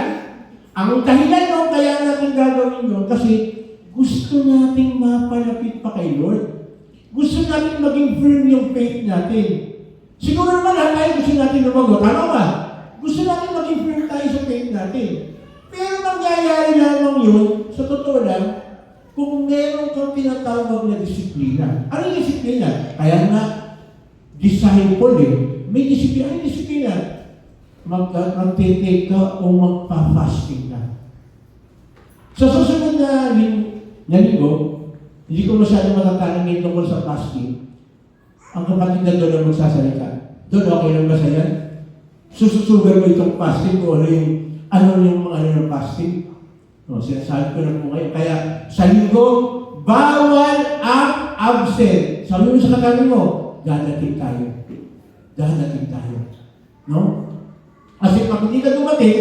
Ang dahilan mo, kaya natin gagawin yun kasi gusto nating mapalapit pa kay Lord. Gusto natin maging firm yung faith natin. Siguro naman lahat tayo gusto natin lumago. Tama ba? Gusto natin maging firm tayo sa faith natin. Pero mangyayari lamang yun, sa totoo lang, kung meron kang tinatawag na disiplina. Ano yung disiplina? Kaya nga, disciple may disiplina. Ano yung disiplina? Mag-take ka o magpa-fasting ka. Sa susunod na linggo, hindi ko masyadong matatanong ngayon tungkol sa fasting. Ang kapatid na doon ang magsasalita. Doon, okay lang ba sa'yo? Sususugan mo itong fasting o ano yung ng fasting? No, sinasabi ko na po kayo. Kaya sa linggo, bawal ang absent. Sabi mo sa katabi mo, dadating tayo. No? Kasi pag hindi ka dumating,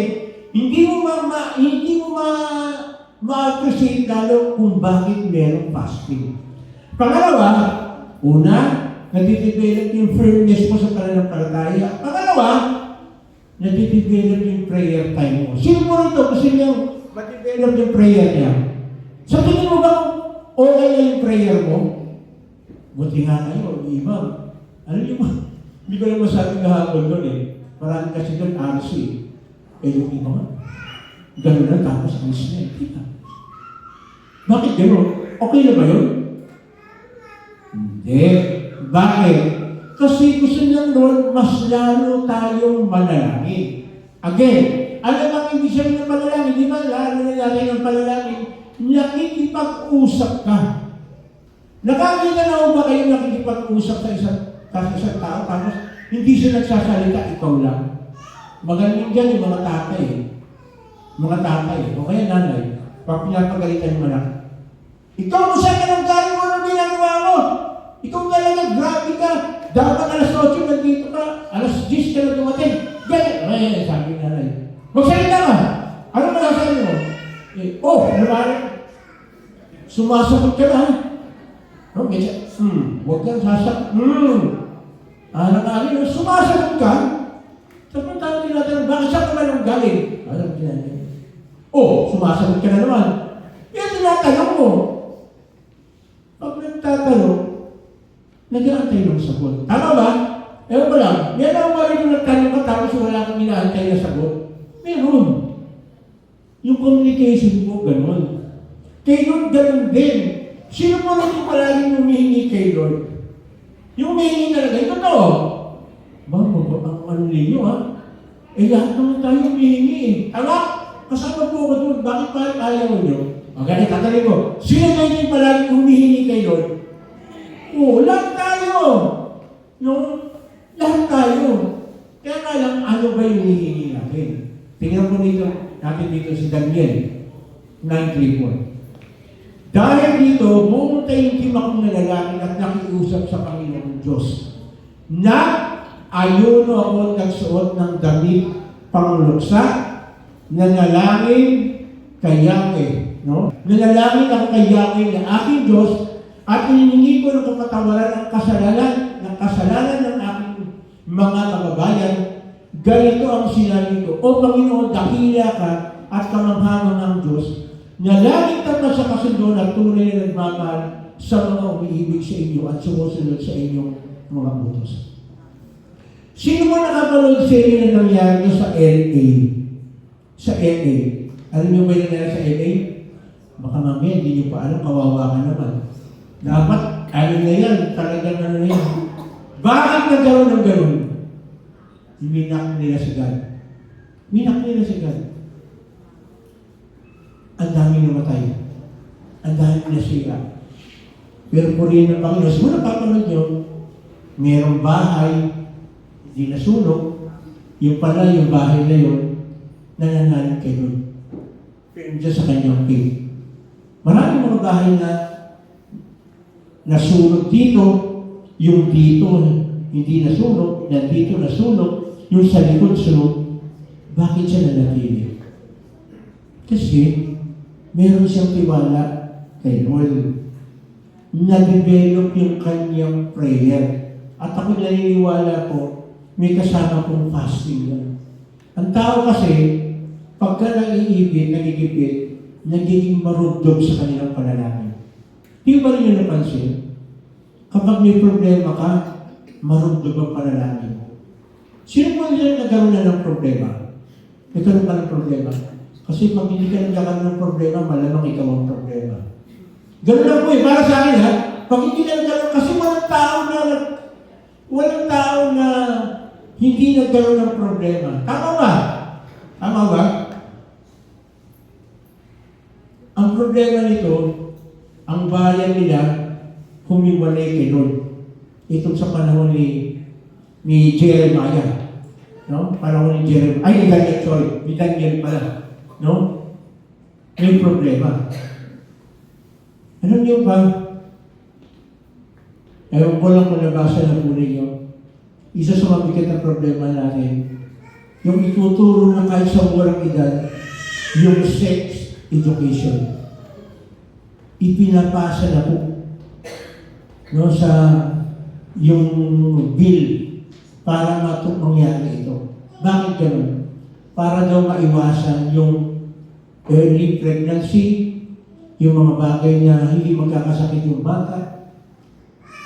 hindi mo ma-appreciate lalo kung bakit merong fasting. Pangalawa, una, nadidevelop yung firmness mo sa pananampalataya. Pangalawa, nadidevelop yung prayer time mo. Sino mo rin ito? Kasi niyang ma-develop yung prayer niya. Sa tingin mo ba okay na yung prayer mo? Buti nga kayo, iba. Ano yung hindi ko lang masabi kahapon doon eh. Marami kasi doon RC. Yung iba nga. Ganun na tapos alis na eh. Bakit gano'n? Okay na ba yun? Hindi. Bakit? Kasi gusto niya Lord, mas lalo tayong manalangin. Again, alam ang ibig sabihin ng panalangin, di ba? Lalo na natin ang panalangin, nakikipag-usap ka. Nakakita na ba kayo nakikipag-usap sa isang tao, tapos hindi siya nagsasalita, ikaw lang. Magaling dyan yung mga tatay. Mga tatay, o kaya nanay, pag pinapagalitan mo lang, ikaw mo saan ka nang galing mo ng ginagawa mo? Ikaw talaga, grabe ka. Dapat alas 8 nandito ka, alas 10 ka na dumating. Ganyan. Ay, sabi ng nanay. Magsalita ka. Ano ba nasabi mo? Naman. Sumasagot ka na. No, ganyan. Huwag kang sasagot. Alam-alam, sumasagot ka. Tapos tayo tinatanong, bakit saan ka man ang galing? Alam tinatanong. Sumasagot ka na naman. Yan tinatanong mo. Pag nagtatanong, nag-aantay ng sagot. Tama ba? Ewan ko lang, yan ang mali nung nagtanong ka tapos wala kang inaantay na sagot. Meron. Yung communication mo, ganun. Kay Lord, ganun din. Sino mo lang yung palaging humihingi kay Lord? Yung humihingi talaga, ito to. Ang ano ninyo ha? Lahat naman tayo humihingi eh. Tama? Kasama po ako doon, bakit parang ayaw nyo? Okay, tatanong ko, sino kayo yung palaging humihingi kay Lord? Lahat tayo. Lahat tayo. Kaya nga lang, ano ba yung hinihingi natin? Tingnan po natin dito si Daniel 9:3. Dahil dito, pumunta yung team akong na lalaki at nakiusap sa Panginoon Diyos na ayuno ako nagsuot ng damit pangluksa, nanalangin kay Yahweh. No? Nanalangin ako kay Yahweh na aking Diyos at hinihingi ko ng kapatawaran ng kasalanan ng aking mga kababayan. Ganito ang sinabi ko, O Panginoon, dakila ka at kamanghaman ng Diyos, na laging tapat sa kasundo at tunay na nagmamahal sa mga umiibig sa inyo at sumusunod sa inyong mga utos. Sino mo nakapanood sa inyo na nangyari sa LA? Sa LA. Alam niyo ba yung nangyari sa LA? Baka mamaya, hindi niyo pa alam, kawawa ka naman. Dapat, ano na yan, talagang ano na yan. Bakit nagkaroon ng ganun? Minak nila si God. Minak nila si God. Ang dami namatay. Ang dami nasira. Pero purihin ng Panginoon, siguro napapanood nyo, mayroong bahay, hindi nasunog, yung pala yung bahay na yun, nananalig kay Lord. Pero dyan sa kanyang king. Maraming mga bahay na nasunog dito, yung dito hindi nasunog, yan dito nasunog, yung sa likod sunog. Bakit siya nanatili? Kasi, meron siyang tiwala kay Lord. Na-develop yung kanyang prayer. At ako naniniwala ko, may kasama pong fasting lang. Ang tao kasi, pagka nagigipit, nagiging marugdog sa kanilang panalangin. Di ba rin yung napansin? Kapag may problema ka, marugdog ang panalangin mo. Sino mo nila nagkaroon na ng problema? Nagkaroon ka ng problema? Kasi pag hindi ka nagkakaroon ng problema, malamang ikaw ang problema. Ganun lang po para sa akin ha. Pag hindi ka nagkaroon, kasi walang tao na hindi nagkaroon ng problema. Tama ba? Tama ba? Ang problema nito, ang bayan nila, humiwalay kay Lord. Itong sa panahon ni Jeremiah. No? Panahon ni Jeremiah. Ay, ni Daniel pala. No? May problema. Alam niyo ba? Ewan ko lang kung nabasa na po ninyo. Isa sa mabigat na problema natin, yung ituturo na kahit sa murang edad, yung sex education. Ipinapasa na po. No, sa yung bill para mangyari ito. Bakit ganun? Para daw maiwasan yung early pregnancy, yung mga bagay na hindi magkakasakit yung bata.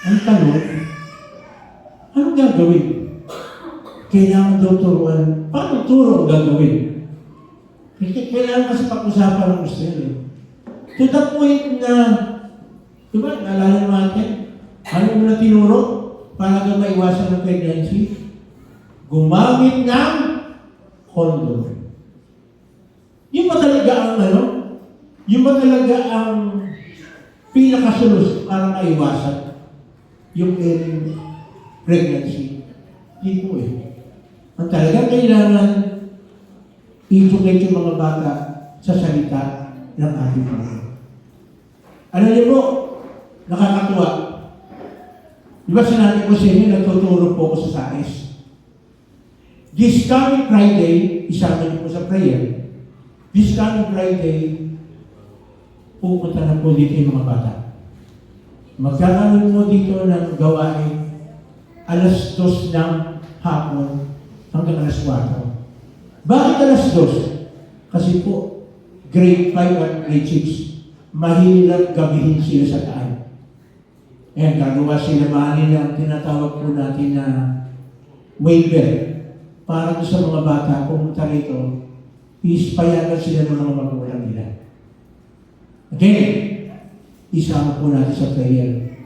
Ang tanong, anong gagawin? Kailangan daw turuan. Paano turo ang gagawin? Kailangan kasi pag-usapan ng gusto yun eh. To the point na, diba, naalala natin, Ano mo na tinuro para ka maiwasan ng pregnancy? Gumamit ng condom. Yun ba talaga ang ano? Yun ba talaga ang pinakasolusyon para maiwasan yung pregnancy? Hindi po eh. Ang talagang kailangan educate yung mga bata sa salita ng ating Panginoon. Alam niyo po, nakakatuwa. Di ba sinabi ko sa inyo, nagtuturo po ako sa SAES. This coming Friday, isama niyo po sa prayer. This coming Friday, pupunta na po dito yung mga bata. Magkakaroon mo dito ng gawain alas 2 ng hapon hanggang alas 4. Bakit alas 2? Kasi po, grade 5 at grade 6, mahirap gabihin sila sa daan. Ayan, gagawa sila mahalin ang tinatawag po natin na waiver para sa mga bata pumunta rito, ispayagan sila ng mga magulang nila. Again, isama po natin sa prayer.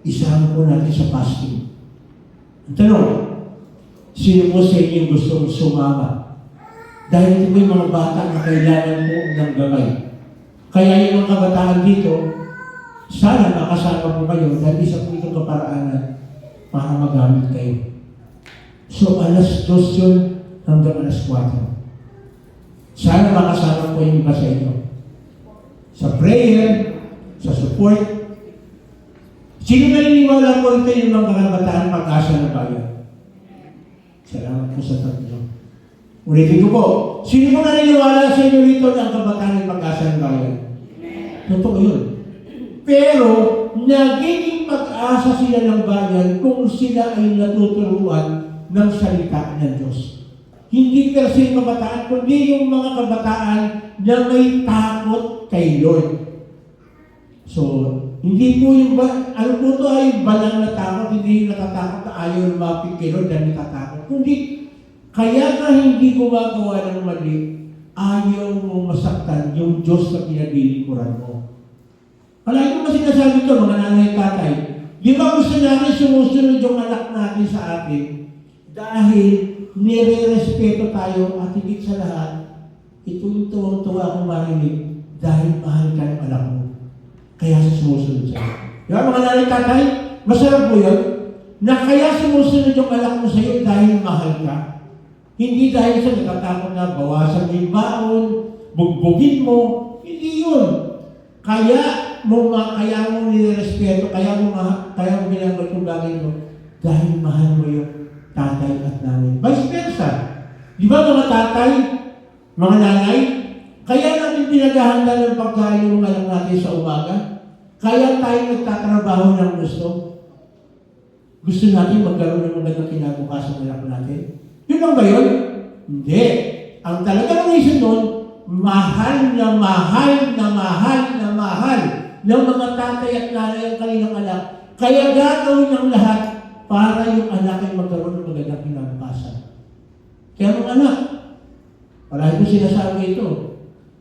Isama po natin sa fasting. Ang tanong, sino po sa inyo gustong sumama? Dahil ito po yung mga bata na kailangan po ng gabay. Kaya yung mga kabataan dito, sana makasama po kayo dahil isa po itong kaparaanan para magamit kayo. So, alas 2 yun hanggang alas 4. Sana makasama po yung iba sa inyo. Sa prayer, sa support. Sino naniniwala po ito yung mga kabataan pag-asa ng bayan? Salamat po sa tatlo. Ulitin ko po, sino po naniniwala sa inyo rito ng kabataan ng pag-asa ng bayan? Totoo yun. Pero, nagiging pag-asa sila ng bayan kung sila ay natuturuan ng salita ng Diyos. Hindi per se kabataan, kundi yung mga kabataan na may takot kay Lord. So, hindi po yung ano po ito ay balang na takot, hindi yung natatakot na ayaw lumapit kay Lord dahil natatakot. Kundi, kaya ka hindi gumagawa ng mali, ayaw mo masaktan yung Diyos na pinagilikuran mo. Palagi ko kasi nasabi ito, mga nanay tatay, di ba gusto natin sumusunod yung anak natin sa atin dahil nire-respeto tayo at higit sa lahat, ito yung tuwang-tuwa akong marinig dahil mahal ka ng anak mo. Kaya sumusunod siya. Di ba mga nanay tatay, masarap po yun na kaya sumusunod yung anak mo sa iyo dahil mahal ka. Hindi dahil sa natatakot na bawasan mo yung baon, bugbugin mo, hindi yun. Kaya mo nirespeto, kaya mo ginagawa yung bagay mo dahil mahal mo yung tatay at nanay. Vice versa. Di ba mga tatay, mga nanay, kaya natin pinaghahanda ng pagkain ng mga anak natin sa umaga? Kaya tayo nagtatrabaho ng gusto? Gusto natin magkaroon ng magandang kinabukasan ng anak natin? Yun lang ba yun? Hindi. Ang talagang reason nun, mahal na mahal na mahal na mahal ng mga tatay at nanay ang kanilang anak. Kaya gagawin ng lahat para yung anak ay magkaroon ng magandang kinabukasan. Kaya mga anak, palagi ko sinasabi ito,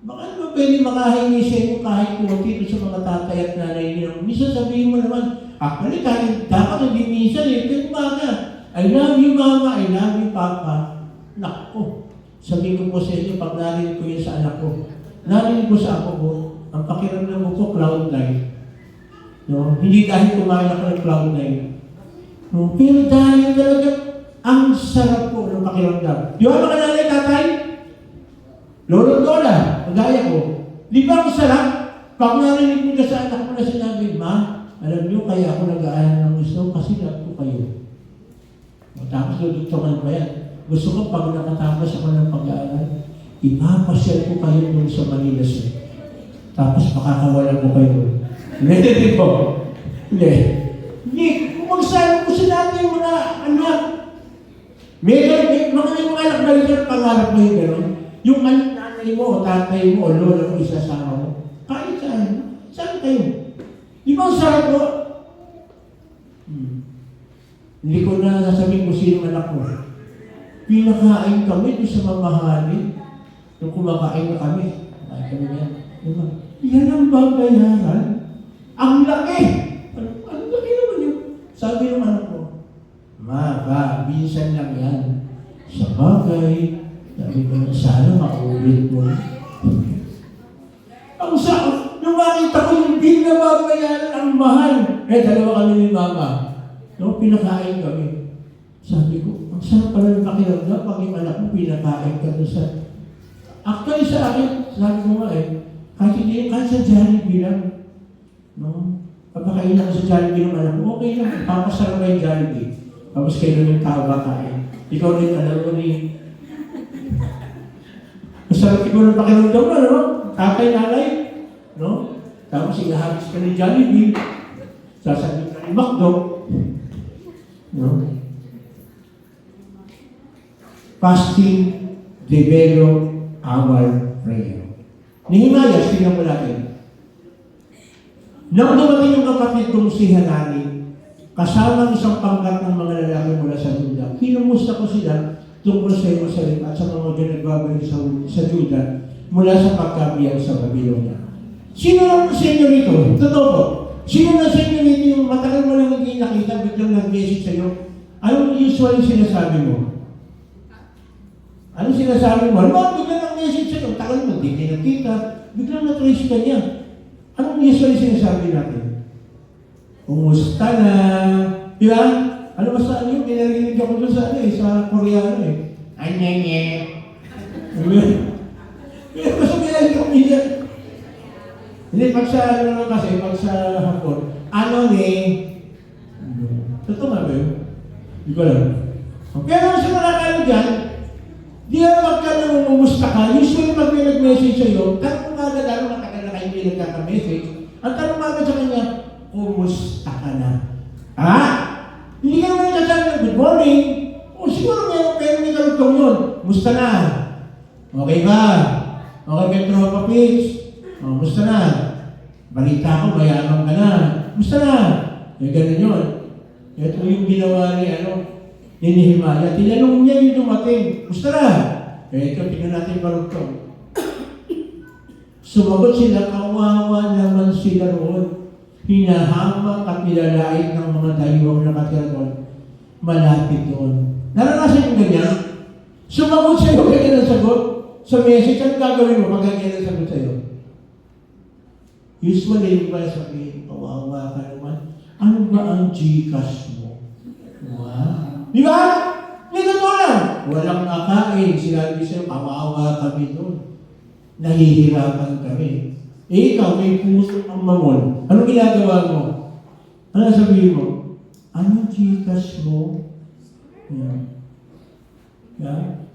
baka naman pwede makahingi sa inyo kahit kunti sa mga tatay at nanay niyo. Minsan sabihin mo naman, actually kahit dapat hindi minsan kaya umaga, I love you mama, I love you papa. Naku, sabihin ko po sa inyo, pag narinig ko yun sa anak ko, narinig ko sa ako ko, ang pakiramdam ko cloud nine. No? Hindi dahil kumain ako ng cloud nine. No? Pero dahil talaga, ang sarap po ng pakiramdam. Di ba mga nanay tatay? Lolo Lola, magaya ko. Di ba ang sarap? Pag narinig mo na sa anak mo na sinabi, ma, alam niyo, kaya ako nag-aaral ng gusto kasi love ko kayo. Tapos dudugtungan pa yan. Gusto ko pag nakatapos ako ng pag-aaral, ipapasyal ko kayo doon sa Manila Sir. Tapos makakawalan ko kayo. Hindi po. Hindi. Kung magsabi ko sila yung mga anak, mga anak na rin pangarap mo yung gano'n, yung nanay mo o tatay mo o lolo mo isasama mo, kahit saan, saan kayo? Di ba ang sarap mo? Hindi ko na sasabihin kung sino anak mo. Pinakain kami doon sa mamahalin. Nung kumakain na kami. Kumakain kami yan. Diba? Yan ang bagayaran. Ang laki! Ang laki naman yun. Sabi ng anak ko, Ma, minsan lang yan. Sa bagay, sabi ko, sana maulit mo. Ang nung makita ko yung bill na babayaran, ang mahal. Dalawa kami ni Mama. No, pinakain kami. Sabi ko, ang sarap pala ng pakiramdam pag yung anak mo pinakain ka doon sa... Actually sa akin, sabi ko nga kahit sa Jollibee lang, no? Papakain ako sa Jollibee ng anak mo, okay lang, papasarap kayo Jollibee. Tapos kayo yung tao ba kain. Ikaw rin, alam mo ni... Masarap ikaw ng pakiramdam mo, no? Tatay, nanay, no? Tapos ilahabis ka ni Jollibee, sasabihin ka ni McDo, no? Fasting, develop our prayer. Nehemiah, tingnan mo natin. Nang dumating yung kapatid kong si Hanani, kasama ng isang pangkat ng mga lalaki mula sa Juda, kinumusta ko sila tungkol sa Jerusalem at sa mga nagbabalik sa Juda mula sa pagkabiyak sa Babylonia. Sino lang sa inyo rito? Totoo po. Sino lang sa inyo rito yung matagal mo lang hindi nakita, biglang nag-message sa'yo? Anong usually sinasabi mo? Anong sinasabi mo? Ano, biglang nag-message sa'yo? Tagal mo, hindi kayo nakita. Biglang na-trace ka niya. Anong usually sinasabi natin? Kumusta na? Di ba? Ano basta ano yung pinarinig ako doon sa sa Koreano Anyanye. Pero basta pinarinig ako minsan. Hindi, pag sa pag sa Hapon, totoo nga ba yun? Hindi ko alam. Pero sa mga kayo dyan, di na magkano mumusta ka. Usually pag may nag-message sa'yo, tanong mo agad ano matagal na kayo hindi nagkaka-message. Ang tanong mo agad sa kanya, kumusta ka na? Hindi ka naman nagsasabi ng good morning. Siguro meron may karugtong yun. Musta na? Okay ba? Okay ba yung tropa Pix? Musta na? Balita ko, mayaman ka na. Musta na? Ganun yun. Ito yung ginawa ni Nehemiah. Tinanong niya yung dumating. Musta na? Ito, tingnan natin karugtong. Sumagot sila, kawawa naman sila roon. Hinahamak at nilalait ng mga dayuwang nakatira doon. Malapit doon. Naranasan yung ganyan? Sumagot sa'yo, ganyan ang sagot. Sa message, ang gagawin mo pag ganyan ang sagot sa'yo? Usually, yung ba sabihin, kawawa ka naman, ano ba ang Gcash mo? Wow. Di ba? Hindi totoo lang. Walang nakain. Sinabi sa'yo, kawawa kami doon. Nahihirapan kami. Ikaw, may puso ng mamon. Anong ginagawa mo? Ano sabihin mo? Anong Gcash mo? Yeah.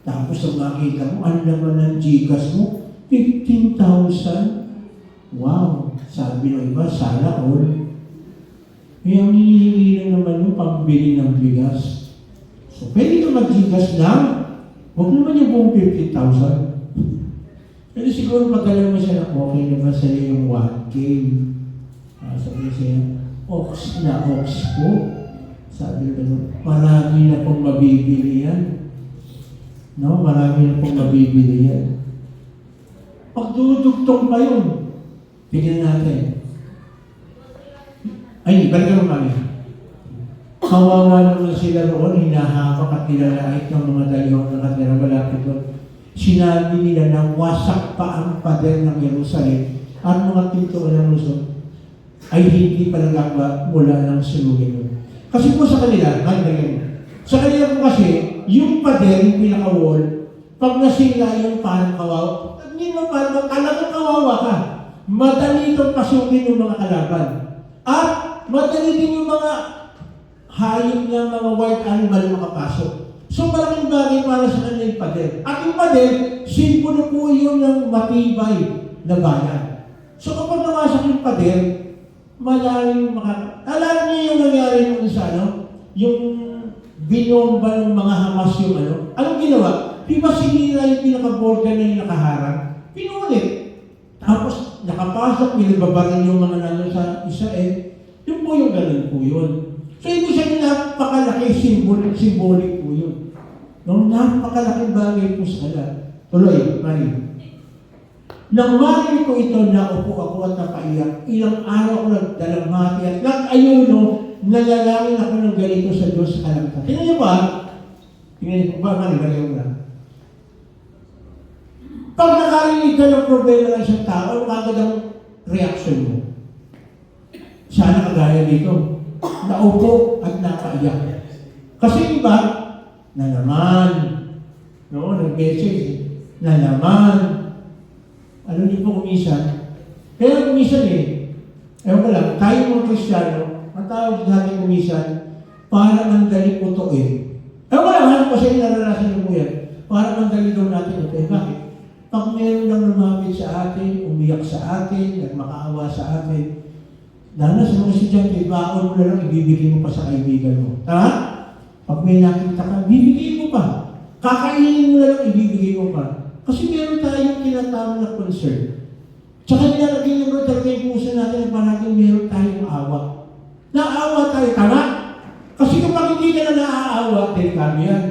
Tapos ang makita mo, ano naman ang Gcash mo? 15,000? Wow! Sabi ng iba, sana all. Ang hinihingi na naman yung pambili ng bigas. So, pwede ka mag-Gcash lang. Huwag naman yung buong 50,000. Pero siguro pagkalang mo siya na okay naman sa'yo yung 1K. Sabi siya, ox po. Sabi ko, marami na pong mabibili yan. No, marami na pong mabibili yan. Pagdudugtong pa yun, tignan natin. Ay, balikan mo mami. Kawawa naman sila roon, hinahamak at nilalait ng mga dalawang nakatira malapit doon. Sinabi nila na wasak pa ang pader ng Jerusalem at mga pintuan ng Luzon ay hindi pa nagagawa mula ng sunugin. Kasi po sa kanila, sa kanila po kasi, yung pader, yung pinaka-wall, pag nasila yung parang kawawa, hindi mo parang talagang kawawa ka. Madali itong pasukin yung mga kalaban. At madali din yung mga hayop na mga wild animal makapasok. So malaking bagay para sa kanila yung pader. At yung pader, simbolo po yun ng matibay na bayan. So kapag nawasak yung pader, malaking alala niyo yung nangyari nung sa yung binomba ng mga Hamas yung anong ginawa? Di ba sinira yung pinaka-border na yung nakaharang? Pinulit. Tapos nakapasok, pinababarin yung mga nalo sa Israel. Yung po yung ganun po yun. So, ibig sabihin napakalaki, symbolic po yun. Nung napakalaking bagay po sa kanila. Tuloy, Mari. Nang marinig ko ito, naupo ako at napaiyak. Ilang araw ko nagdalamati at nag-ayuno nalalangin ako ng ganito sa Diyos sa kalangitan. Tingnan niyo ba? Tingnan niyo ba? Manigaling na. Pag nakarinig ka ng problema ng isang tao, ano agad ang reaction mo? Sana kagaya dito. Naupo at napaiyak. Kasi iba, na naman. No, nag-message. Na naman. Ano niyo po kumisan? Kaya kumisan ewan ko lang, tayo mga Kristiyano, ang tawag natin kumisan, para mandali putuin. Ewan ko lang, kasi naranasan niyo po yan. Para mandali daw natin putuin. Bakit? Pag meron lang lumapit sa atin, umiyak sa atin, nagmakaawa sa atin, lalo sa mga estudyante, baon mo na lang, ibibigay mo pa sa kaibigan mo. Tama? Pag may nakita ka, bibigay mo pa. Kakainin mo na lang, ibibigay mo pa. Kasi meron tayong tinatawag na concern. Tsaka nilalagay naman talaga yung puso natin na parang meron tayong awa. Naawa tayo, tama? Kasi kapag hindi ka na naaawa, delikado yan.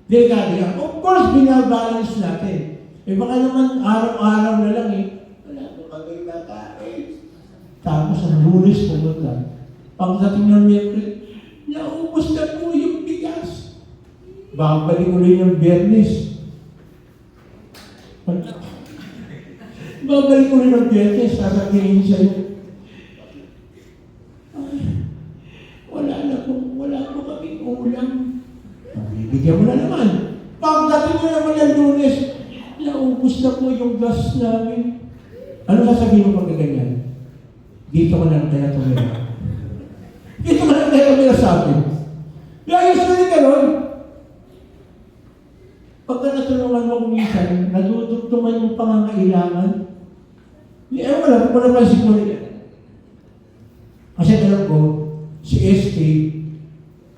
Delikado yan. Of course, binabalance natin. Baka naman araw-araw na lang wala ko kami nakain. Tapos ang Lunes pumunta. Pagdating ng Miyerkules, naubos na po yung bigas. Babalik ulit yung Biyernes. Babalik ulit ng Biyernes, sasabihin sa'yo, wala po kaming ulam. Bibigyan mo na naman. Pagdating mo naman ng Lunes, naubos na po yung gas namin. Ano sasabihin mo pag ganyan? Dito ka lang kaya tumira. Dito ka lang kaya tumira sa akin. Kaya usually gano'n. Pagka natulungan mo kumisan, nadudugtungan yung pangangailangan. Ewan ko lang, kung napansin mo rin. Kasi alam ko, si SK,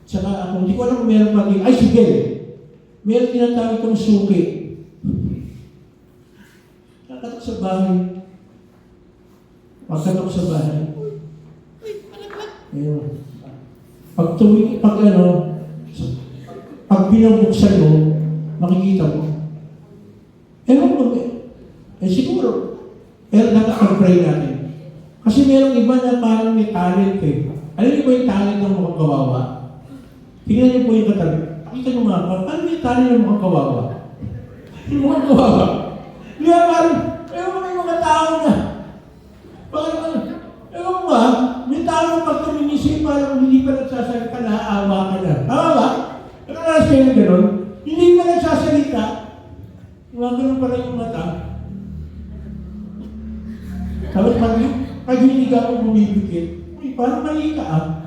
tsaka ako, hindi ko alam kung meron pa din, ay sige, meron tinatawag kong suki. Pagkatok sa bahay. Pagkatok sa bahay. Ayun. Pag binubuksan mo, makikita mo. Ewan ko, siguro. Pero dapat mag-pray natin. Kasi merong iba na parang may talent Alam niyo ba yung talent ng mukhang kawawa? Tingnan niyo po yung katabi. Pakita niyo mga pa, paano may talent ng mukhang kawawa? Yung mukhang kawawa. Kaya parang, may mga tao na. Parang, ewan ba, may tao na pag tuminisip, parang hindi pa nagsasalita, naaawa ka na. Tama ba? Nakaranas kayo ng gano'n? Hindi pa nagsasalita. Ganun pala yung mata. Tapos pag hindi ka ako bumibigit, parang mali ka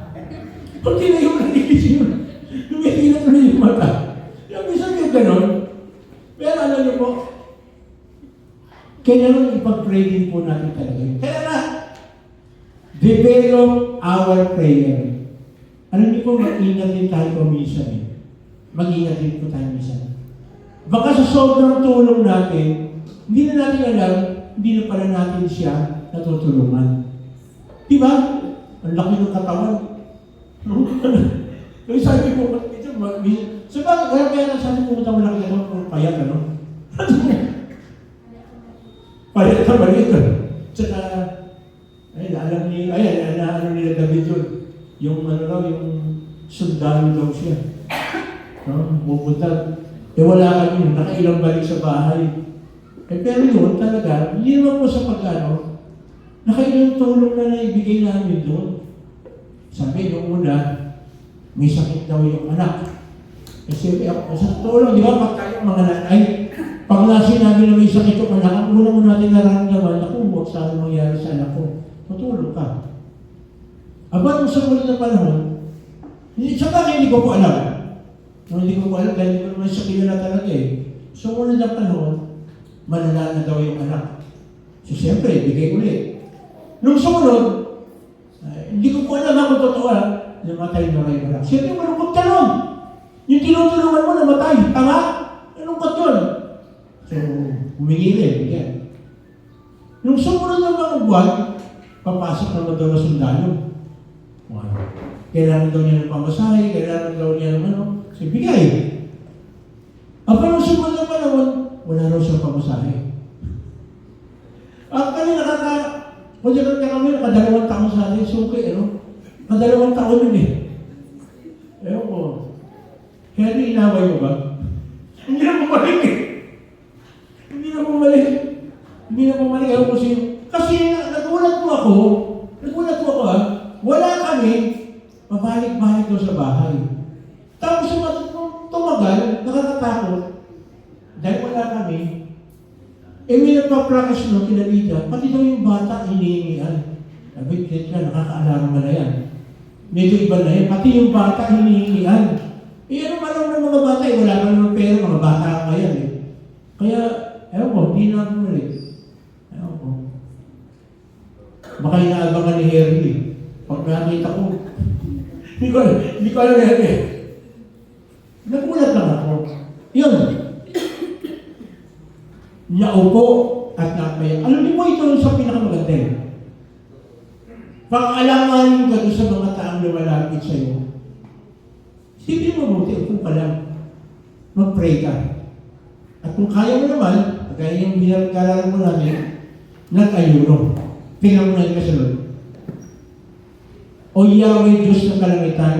Pag tinayo mo na nilisip mo, lumitinat mo na yung mata. Yung isang yung gano'n. Pero alam niyo po, kailangan ipag-pray din po natin talaga yun. Kaya na, develop our prayer. Alam niyo po, mag-ingat din tayo po minsan Mag-ingat din po tayo minsan. Baka sa sobrang tulong natin, hindi na natin alam, hindi na pala natin siya natutulungan. Diba? Ang laki ng katawan. Kaya sabi ko, so bakit kaya sabi ko, malaki ako, payat Payat ka maliit Tsaka, alam nila David yun. Yung sundalo daw siya. Pupunta. Wala ka yun, nakailang balik sa bahay. Pero yun talaga, hindi naman po sa pagkano, nakailang tulong na naibigay namin doon. Sabi, nung una, may sakit daw yung anak. Kasi sa tulong, di ba, pag tayong mga nanay, pag sinabi na may sakit yung anak, ang una mo natin nararamdaman, huwag sana mangyari sa anak ko. Matulog ka. Aba, nung sa muli na panahon, sa bagay hindi ko po alam. Hindi ko po alam, dahil hindi ko naman siya kilala talaga So, muna na panahon, malala na daw yung anak. So, siyempre, bigay ulit. Nung sumunod, hindi ko po alam kung totoo namatay na kayo anak. Siyempre, malungkot ka nun. Yung tinutulungan mo, namatay. Tama? Malungkot yun. So, humingi rin, bigyan. Nung sumunod ng mga buwan, papasok naman daw na sundalo. Kailangan daw niya ng pamasahe, kailangan daw niya ng so, bigay. Nung sumunod ng panahon, wala raw siyang pamasahe. Kami kung di kami nakadalawang taon sa atin, suki, Madalawang taon nun eh. Ewan ko. Kaya inaway mo ba? Hindi na bumalik eh. Hindi na bumalik. Hindi na bumalik. Ewan ko sino. Kasi nagulat po ako wala kami, mabalik-balik doon sa bahay. Tapos tumagal, nakakatakot. Dahil wala kami, may nagpa-practice no, kinalita, pati daw yung bata hinihingian. Sabi, nakaka-alarma na yan. Medyo iba na yan, pati yung bata hinihingian. Ano man lang ng mga bata, wala ka naman pera, mga bata ka yan eh. Kaya, ewan ko, hindi na ako ulit. Ewan ko. Baka inaabangan ni Harry. Pag nakita ko, hindi ko alam Harry. Nagulat lang ako. Yun. Naupo at napaya. Alam niyo po ito sa pinakamaganda yun. Pang-alanganin ka doon sa mga taong lumalapit sa iyo. Sige mo mabuti, upo ka lang. Mag-pray ka. At kung kaya mo naman, kaya yung binaragalan mo namin, nag-ayuno. Tingnan mo na yung kasunod. O Yahweh Diyos ng kalangitan,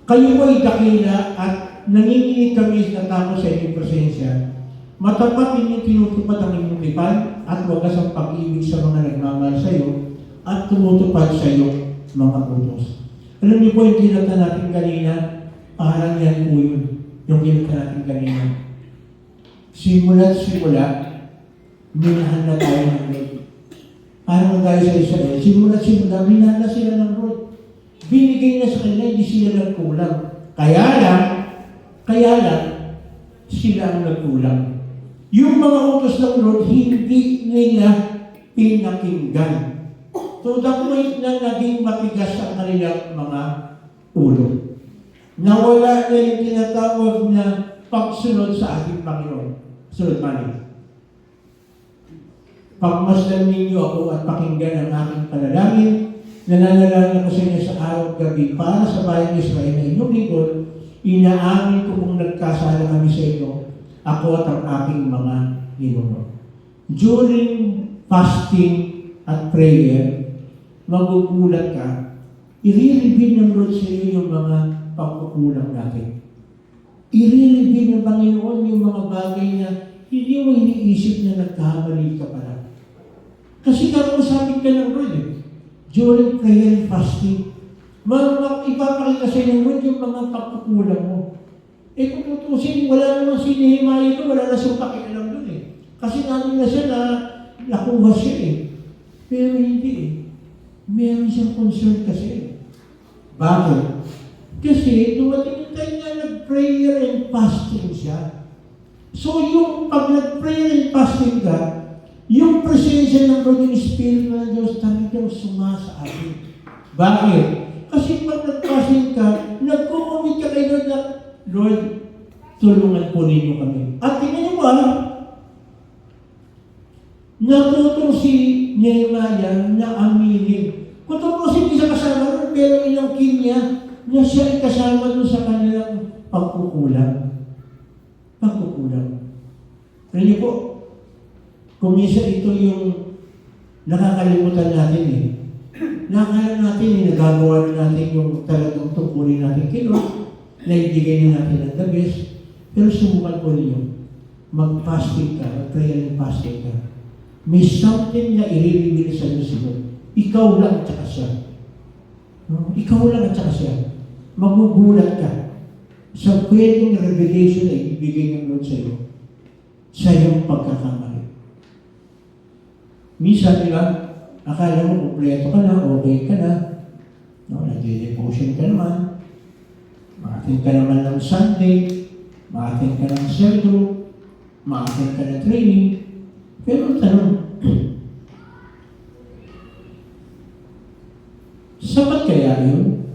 kayo mo'y dakila at nanginginig kami na takot sa inyong presensya. Matapat inyong tinutupad ang inyong tipan at wagas ang pag-ibig sa mga nagmamahal sa iyo at tumutupad sa iyo mga utos. Alam niyo po yung kinata natin kanina, parang yan po yun, yung kinata natin kanina. Simula, minahan na tayo ng Lord. Parang tayo sa Israel, simula, minahan na sila ng Lord. Binigay na sa kanila, hindi sila nagkulang. Kaya lang, sila ang nagkulang. Yung mga utos ng Lord, hindi nila pinakinggan. To the point na naging matigas ang kanilang mga ulo. Nawala na yung tinatawag na pagsunod sa ating Panginoon. Sunod mali. Pagmasdan ninyo ako at pakinggan ang aking panalangin, nananalangin ako sa inyo sa araw at gabi para sa bayan Israel na inyong lingkod, inaamin ko kung nagkasala kami sa inyo, ako at ang aking mga ninuno. During fasting at prayer, magugulat ka, i-reveal ng Lord sa iyo yung mga pagkukulang natin. I-reveal ng Panginoon yung mga bagay na hindi mo iniisip na nagkakamali ka pala. Kasi kakusapin ka ng Lord eh. During prayer and fasting, ipapakita sa inyo Lord yung mga pagkukulang mo. Kung tutusin, wala naman si Nehemiah ito, wala na siyang pakialam doon eh. Kasi namin na siya na nakuha siya eh. Pero hindi eh. Meron siyang concern kasi. Bakit? Kasi dumating yung time na nag-prayer and fasting siya. So yung pag nag-prayer and fasting ka, yung presensya ng Lord, yung Spirit ng Diyos, talagang sumasa atin. Bakit? Kasi pag nag-fasting ka, nag-commit ka kay Lord na, Lord, tulungan po ninyo kami. At tingnan niyo ba, natutong si Nehemiah na aminin. Kung tutusin hindi siya kasama, pero inangkin niya na siya ay kasama doon sa kanilang pagkukulang. Pero niyo po, kung isa ito yung nakakalimutan natin eh. Nakakaya natin nagagawa na natin yung talagang tungkulin natin kay Lord, naibigay na natin ang the best, pero sumukan po ninyo, mag-fasting ka, mag-prayer and fasting ka. May something na i-reveal sa Diyos ito. Ikaw lang at saka siya. No? Ikaw lang at saka siya. Magugulat ka sa pwedeng revelation na ibigay ng Lord sa iyo sa iyong pagkakamali. Minsan, di ba, akala mo kompleto ka na, okay ka na, no? Nag-devotion ka naman, maatin ka naman ng Sunday, maatin ka ng serdo, maatin ka ng training, pero tanong, sapat kaya yun?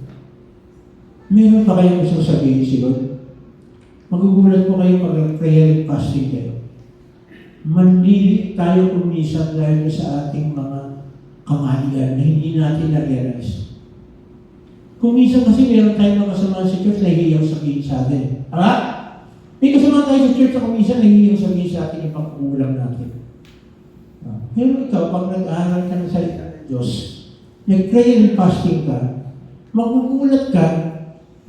Meron pa kayong gusto sabihin si Lord? Magugulat po kayo pag prayer and fasting kayo. Mandili tayo kumisan dahil sa ating mga kamalian na hindi natin na-realize. Kumisan kasi meron tayong mga kasama sa church na hihiyang sabihin sa atin. Tama? May kasama tayo sa church na kumisan na hihiyang sabihin sa atin yung pagkukulang natin. Pero ikaw, pag nag-aaral ka ng salita ng Diyos, nag-pray and fasting ka, magugulat ka,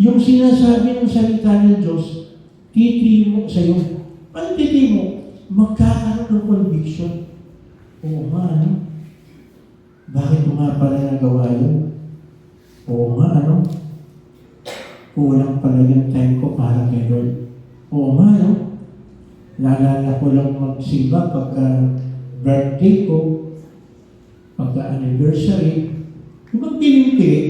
yung sinasabi ng salita ng Diyos, titimo sa'yo. Paano titimo? Magkakaroon ng conviction. Oo nga, ano? Bakit ko nga pala nagawa yun? Oo nga, ano? Kulang pala yung time ko para kay Lord. Oo nga, ano? Naalala ko lang magsimba pagka birthday ko, pagka anniversary, yung magpiling-pili,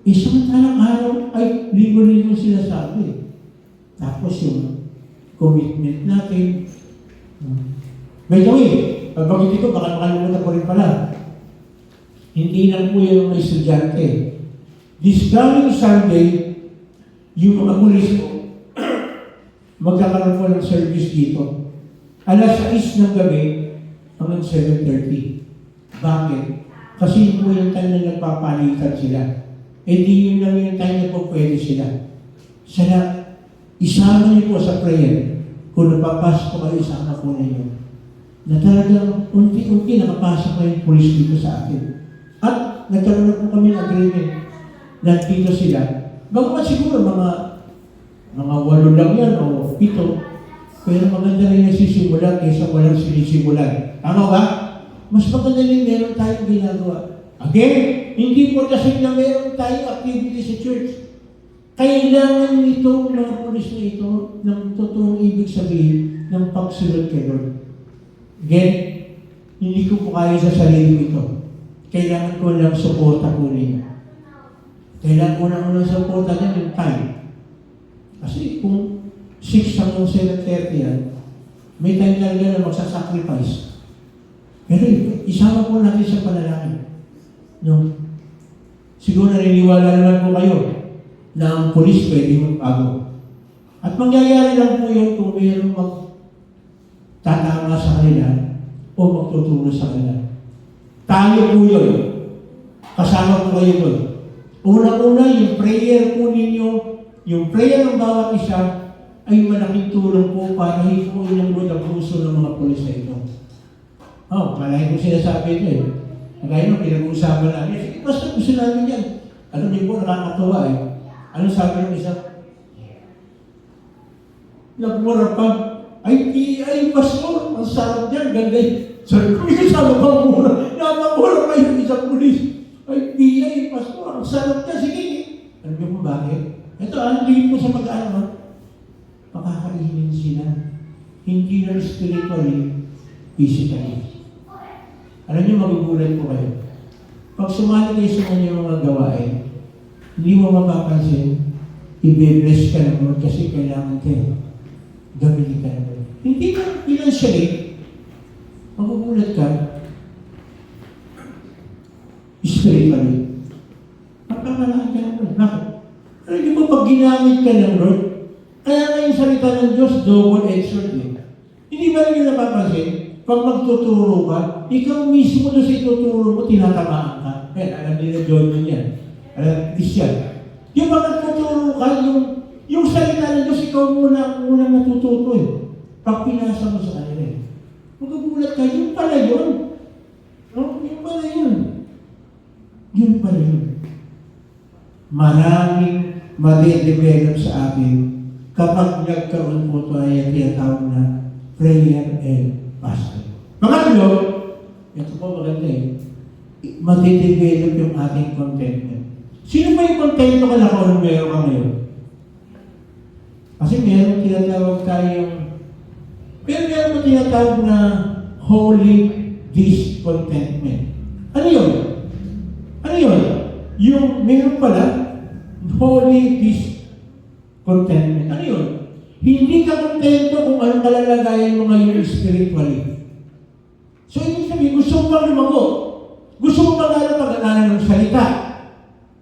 samantalang araw ay linggo-linggo sila sabi. Tapos yung commitment natin. By the way, pagbagitin ko, baka makalimutan ko rin pala. Hindi lang po yung mga estudyante. This coming Sunday, yung mga pulis ko, magkakaroon po ng service dito. Alas 6 ng gabi hanggang 7:30. Bakit? Kasi yun po yung time na nagpapalitan sila. Di yun lang yung time na po pwede sila. Sana, isama niyo po sa prayer. Kung napapasok kayo, isama po ninyo. Na talagang unti-unti nakapasok na yung pulis dito sa atin. At nagkaroon na po kami ng agreement. Nandito sila. Bagamat siguro mga 8 lang yan o 7. Pero maganda rin nagsisimulan kaysa walang sinisimulan. Tama ba? Mas maganda rin meron tayong ginagawa. Again, hindi po kasi na meron tayong activity sa church. Kailangan nito, mga pulis na ito, ng totoong ibig sabihin ng pagsunod kay Lord. Again, hindi ko po kaya sa sarili ito. Kailangan ko lang suporta po ninyo. Kailangan ko lang suporta niya yung time. Kasi kung 6 hanggang 7:30 yan, may time talaga na magsasacrifice. Pero isama po natin sa panalangin. No? Siguro naniniwala naman po kayo na ang pulis pwede magbago. At mangyayari lang po yun kung mayroong magtatama sa kanila o magtuturo sa kanila. Tayo po yun. Kasama po kayo doon. Una-una, yung prayer po ninyo, yung prayer ng bawat isa, ay malaking tulong po para hipuin ang ang puso ng mga pulis na ito. Malaking ko sinasabi ito eh. Ngayon, pinag-uusapan namin. Basta gusto namin yan. Alam niyo po, nakakatawa eh. Ano sabi ng isa? Nagmura pa. Ay, pastor, ang sarap dyan, ganda eh. Sabi ko, isama pa mura. Napamura pa yung isang pulis. Ay, pastor, ang sarap dyan, sige. Alam niyo po bakit? Ito, hindi po sa mag-ano. Pakakainin sila. Hindi na spiritually, physically. Alam niyo, magugulat po kayo. Pag sumali kayo sa kanyang mga gawain, hindi mo mapapansin, i-bless ka naman kasi kailangan kayo. Gamitin ka naman. Hindi ka financially, magugulat ka, spiritually. Magkakalaan ka naman. Bakit? Pero di ba pag ginamit ka ng Lord, kaya nga yung salita ng Diyos, double-edged sword eh. Hindi ba rin yung napapansin? Pag magtuturo ka, ikaw mismo doon sa ituturo mo, tinatamaan ka. Alam nila John yan. Alam, Christian. Yung pag nagtuturo ka, yung salita ng Diyos, ikaw muna natututo eh. Pag pinasa mo sa kanila eh. Magkagulat ka, yun pala yun. No? Yun pala yun. Yun pala yun. Maraming made-develop sa akin kapag nagkaroon po ito ay tinatawag na prayer and fasting. Pangatlo, ito po maganda eh, made-develop yung ating contentment. Sino ba yung contento ka na kung meron ka ngayon? Kasi meron tinatawag tayong, pero meron mo tinatawag na holy discontentment. Ano yun? Ano yun? Yung meron pala, holy discontentment. Ano yun? Hindi ka kontento kung anong kalalagayan mo ngayon spiritually. So, ibig sabihin, gusto mo bang lumago? Gusto mo bang lalo pag-aralan ng salita?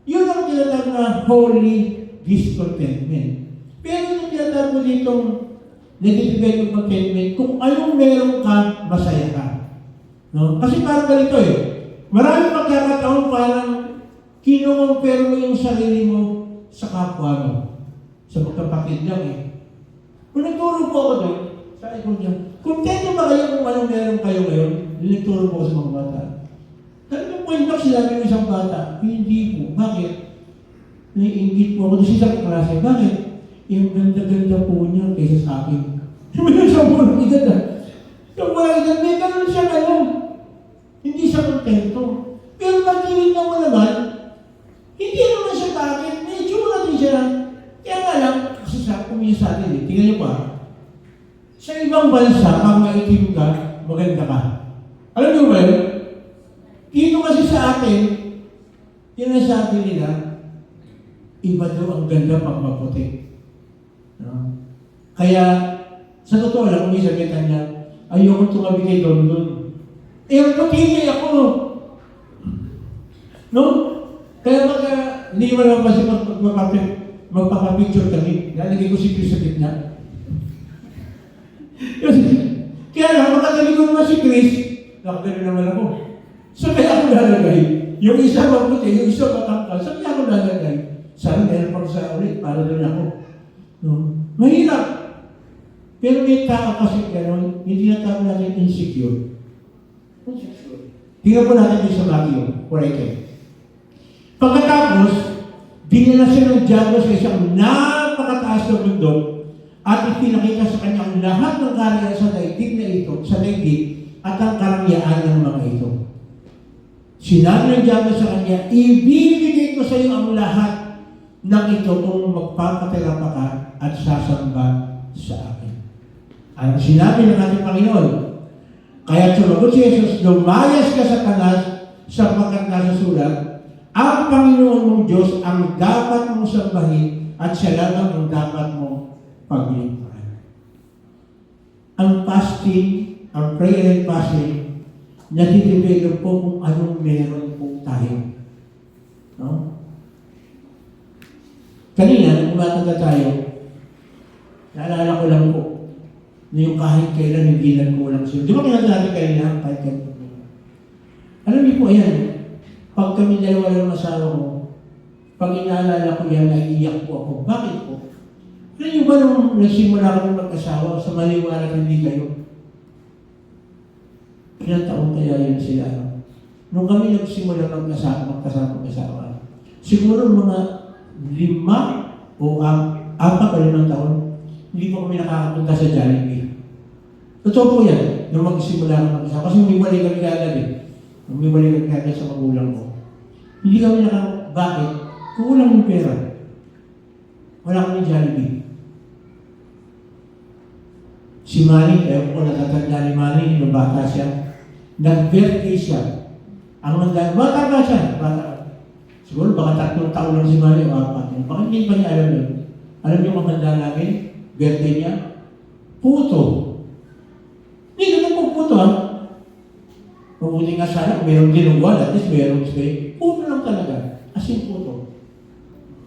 Yun ang tinatawag na holy discontentment. Pero yung tinatawag mo ditong nag-develop contentment, kung anong meron ka, masaya ka. No? Kasi parang ganito eh. Maraming pagkakataon parang kinukumpare mo yung sarili mo sa kapwa mo. Sa magkapatid lang eh. Kung nagturo po ako doon, sabi ko niya, kontento ba kayo kung anong meron kayo ngayon? Nagturo po ako sa mga bata. Talagang point out sila ng isang bata, hindi po. Bakit? naiingit po ako doon sa isang klase. Bakit? Yung ganda-ganda po niya kaysa sa akin. Sa walang edad ah. Sa walang edad, may ganun siya ngayon. Hindi siya kontento. Pero pagkinig na mo naman, hindi naman siya takit. May itsura din siya. Kaya nga lang, kasi kumisa sa atin eh. Tingnan niyo pa. Sa ibang bansa, pag maitim ka, maganda ka. Alam niyo ba yun? Dito kasi sa atin, sinasabi nila, iba daw ang ganda pag maputi. No? Kaya, sa totoo lang, kung isabitan niya, ayoko tumabi kay Don. Eh, ang puti niya ako. No? Kaya hindi mo naman kasi magpapapicture kami. Nalagay ko si Chris sa gitna. Kaya lang, makadali ko naman si Chris, nakadali naman ako. So kaya ako lalagay. Yung isa mabuti, yung isa matangkal. So kaya ako lalagay. Sana meron pang sa ulit, para doon ako. No? Mahirap. Pero may tao kasi gano'n, hindi na tao natin insecure. Tingnan po natin yung sa Matthew, 4:8. Pagkatapos, dinala siya ng diablo sa isang napakataas na bundok at ipinakita sa kanya ang lahat ng karya sa daigdig na ito, sa daigdig at ang karangyaan ng mga ito. Sinabi ng diablo sa kanya, ibibigay ko sa iyo ang lahat ng ito kung magpapatira pa ka at sasamba sa akin. Ang sinabi ng ating Panginoon, kaya sumagot si Jesus, lumayas ka sa kanas sapagkat nasa sulat, ang Panginoon mong Diyos ang dapat mong sambahin at siya lamang ang dapat mong paglingkuran. Ang fasting, ang prayer and fasting, natidevelop po kung anong meron po tayo. No? Kanina, nung umatanda tayo, naalala ko lang po, na yung kahit kailan hindi nagkulang siya. Di ba kinasali kanina, kahit kailan? Alam niyo po yan, pag kami dalawa ng asawa mo, pag inaalala ko yan, naiiyak po ako. Bakit po? Alam niyo ba nung nagsimula kami mag-asawa, sa maliwanag hindi kayo? Ilang taon kaya yun sila? Nung kami nagsimula magkasama, siguro mga 5 o 4 o 5 taon, hindi po kami nakakapunta sa Jollibee. Totoo po yan, nung magsimula kami mag-asawa. Kasi umiwalay kami kagad eh. Umiwalay kami kagad sa magulang ko. Hindi kami bakit? Kulang yung pera. Wala kami Jollibee. Si Manny, ko natatanda ni Manny, nung bata siya, nag-birthday siya. Bata ba siya? Bata. Siguro baka 3 taon lang si Manny o 4. Bakit hindi pa niya alam yun? Alam niyo kung handa namin? Birthday niya? Puto. Hindi naman po puto ha. Mabuti nga sana, mayroong dinuguan, at least mayroong stay. Puto lang talaga. As in puto.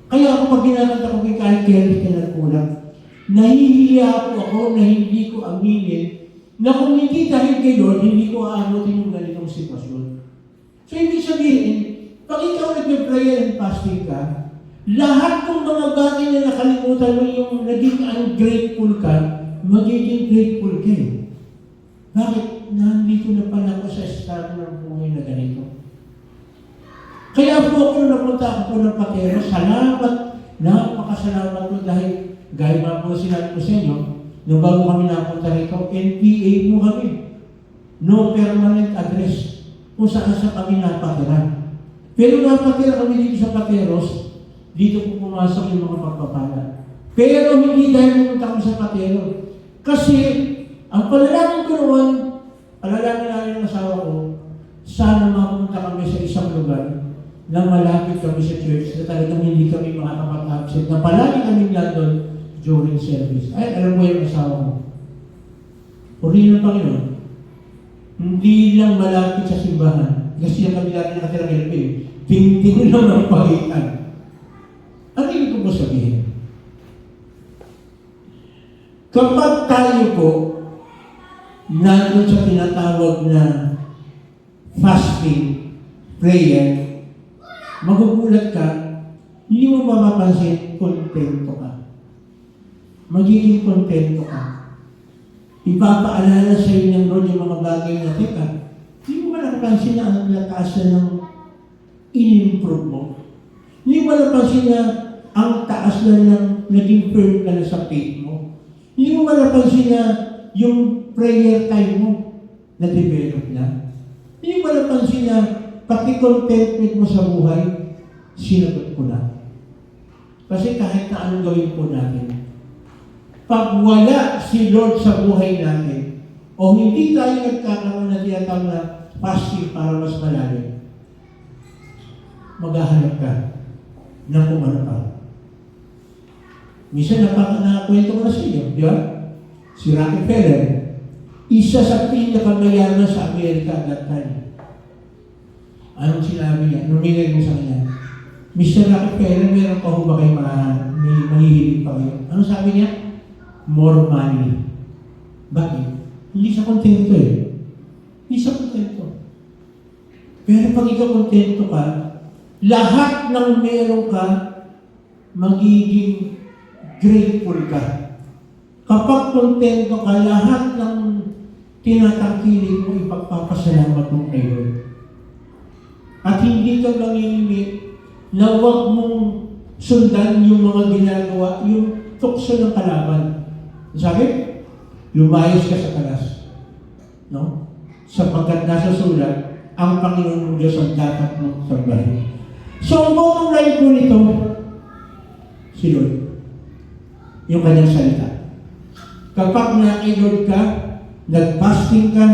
Kaya ako pag ginaganda ko kahit kailan ka nagkulang, nahihiya po ako na hindi ko aminin na kung hindi dahil kay Lord, hindi ko aamutin yung ganitong sitwasyon. So ibig sabihin, pag ikaw nag-prayer and fasting ka, lahat ng mga bagay na nakalimutan mo yung naging ungrateful ka, magiging grateful ka eh. Bakit? Nandito na pala ako sa estado ng buhay na ganito. Kaya po ako napunta ako po ng Patero, salamat, napakasalamat po dahil gaya nga po sinabi ko sa inyo, nung bago kami napunta rito, NPA po kami. No permanent address kung saan sa kami napatira. Pero napatira kami dito sa Pateros, dito po pumasok yung mga pagpapala. Pero hindi dahil pumunta kami sa Patero. Kasi, ang palalangin ko noon, palalangin namin ng asawa ko, sana mapunta kami sa isang lugar na malapit kami sa church, na talagang hindi kami makakapag-absent, na palagi kami nandun during service. Ay, alam mo yung asawa ko. Purihin ng Panginoon, hindi lang malapit sa simbahan, kasi yung kami dati nakatirang LP, tingting lang ang pagitan. Ano yung ko sabihin? Kapag tayo po nandun sa tinatawag na fasting, prayer, magugulat ka, hindi mo mapapansin, kontento ka. Magiging kontento ka. Ipapaalala sa iyo ng Lord yung mga bagay na, teka, hindi mo ba nakapansin na ang lakas ng in-improve mo? Hindi mo napansin na ang taas na ng naging firm ka na sa faith mo. Hindi mo napansin na yung prayer time mo na-develop na. Hindi mo napansin na pati contentment mo sa buhay, sinagot ko na. Kasi kahit na anong gawin po natin, pag wala si Lord sa buhay natin, o hindi tayo nagkakaroon na tinatawag na fasting para mas malalim, maghahanap ka ng kung ano pa. Minsan nakakwento ko na sa inyo, di ba? Si Rockefeller, isa sa pinakamayaman sa Amerika at that time. Anong sinabi niya? Numinig mo sa kanya, Mr. Rockefeller, meron pa ho ba kayo may mahihilig pa kayo? Anong sabi niya? More money. Bakit? Hindi siya kontento eh. Hindi siya kontento. Pero pag ikaw kontento ka, lahat ng meron ka, magiging grateful ka. Kapag kontento ka, lahat ng tinatangkilik mo, ipagpapasalamat mo kay Lord. At hindi ka mangingi na huwag mong sundan yung mga ginagawa, yung tukso ng kalaban. Sabi, lumayos ka sa kalas. No? Sapagkat nasa sulat, ang Panginoon mong Diyos ang dapat mong sambahin. So, ang bottom line po nito, si Lord. Yung kanyang salita. Kapag na-Lord ka, nag-fasting ka,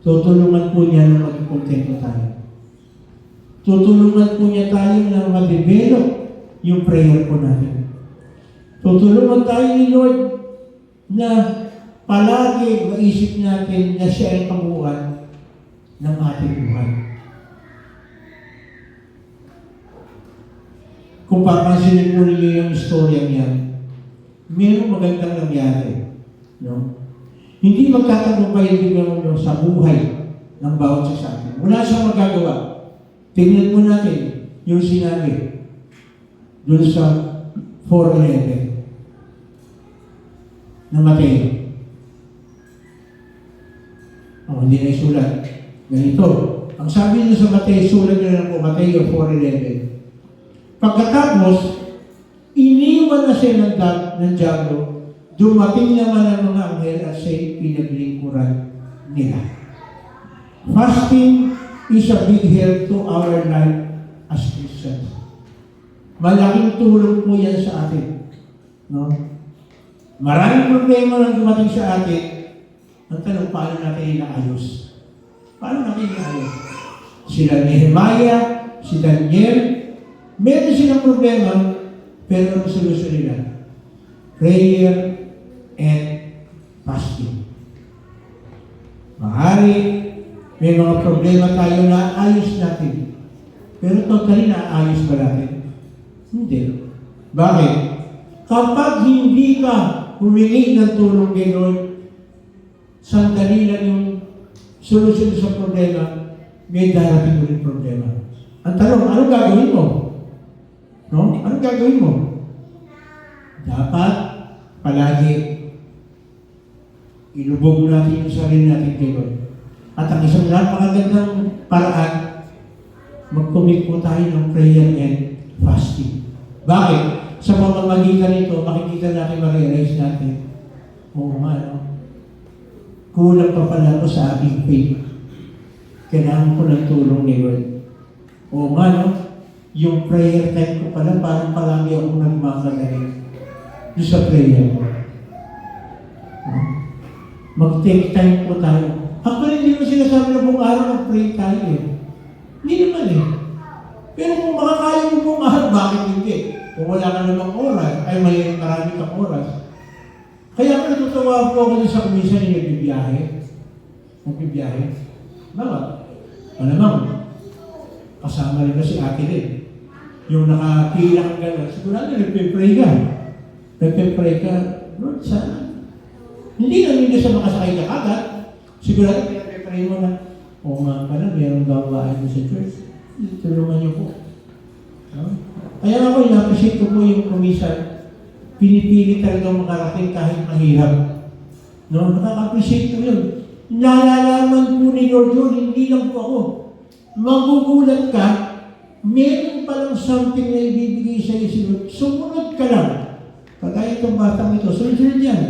tutulungan po niya na maging kontento tayo. Tutulungan po niya tayo na ma-develop yung prayer po natin. Tutulungan tayo ni Lord na palagi maisip natin na siya ang kabuuan ng ating buhay. Kung papansinin po ninyo yung istorya niya, mayroong magandang nangyari. No? Hindi magkatagumpay din naman sa buhay ng bawat isa sa atin. Wala siyang magagawa. Tingnan mo natin yung sinabi dun sa 4:11 na Mateo. Hindi na isulat. Ganito. Ang sabi nyo sa Mateo, sulat nyo lang po, Mateo 4:11. Pagkatapos, iniwan na siya ng diablo, dumating naman ang mga anghel at siya'y pinaglingkuran nila. Fasting is a big help to our life as Christians. Malaking tulong po yan sa atin. No? Maraming problema na dumating sa atin. Ang tanong, paano natin inaayos? Paano natin inaayos? Sila Nehemiah, si Daniel, meron silang problema, pero ang solusyon nila, prayer and fasting. Mahari, may mga problema tayo na ayos natin. Pero totally na ayos ba natin? Hindi. Bakit? Kapag hindi ka humingi ng tulong kay Lord, sandali lang yung solusyon sa problema, may darating ulit problema. Ang tanong, anong gagawin mo? No? Anong gagawin mo? Dapat palagi ilubog natin yung sarili natin kay Lord. At ang isang napakagandang paraan, mag-commit po tayo ng prayer and fasting. Bakit? Sa pamamagitan nito, makikita natin, ma-realize natin, oo nga, no? Kulang pa pala ako sa aking faith. Kailangan ko ng tulong ni Lord. Oo nga, no? Yung prayer time ko pala, parang palagi akong nagmamadali doon sa prayer ko. Mag-take time po tayo. Actually, hindi mo sinasabi na buong araw mag-pray tayo eh. Hindi naman eh. Pero kung makakaya mo buong araw, bakit hindi? Kung wala ka namang oras, ay may marami kang oras. Kaya ako natutuwa po ako sa kumisa niya nagbibiyahe. Bakit? Malamang, kasama rin na si Ate Rin. Yung nakapila kang gano'n, sigurado nagpe-pray ka. Nagpe-pray ka, Lord, sana. Hindi namin hindi sa makasakay ka agad. Sigurado pinag-pray mo na, o nga pala, mayroong gawain mo sa church. Tulungan niyo po. No? Kaya ako, in-appreciate ko po yung kumisa. Pinipili talagang makarating kahit mahirap. No? Nakaka-appreciate ko yun. Nalalaman po ni Lord yun, hindi lang po ako. Magugulat ka meron palang something na ibibigay sa iyo si Lord. Sumunod ka lang. Kagaya itong batang ito, sunod-sunod yan.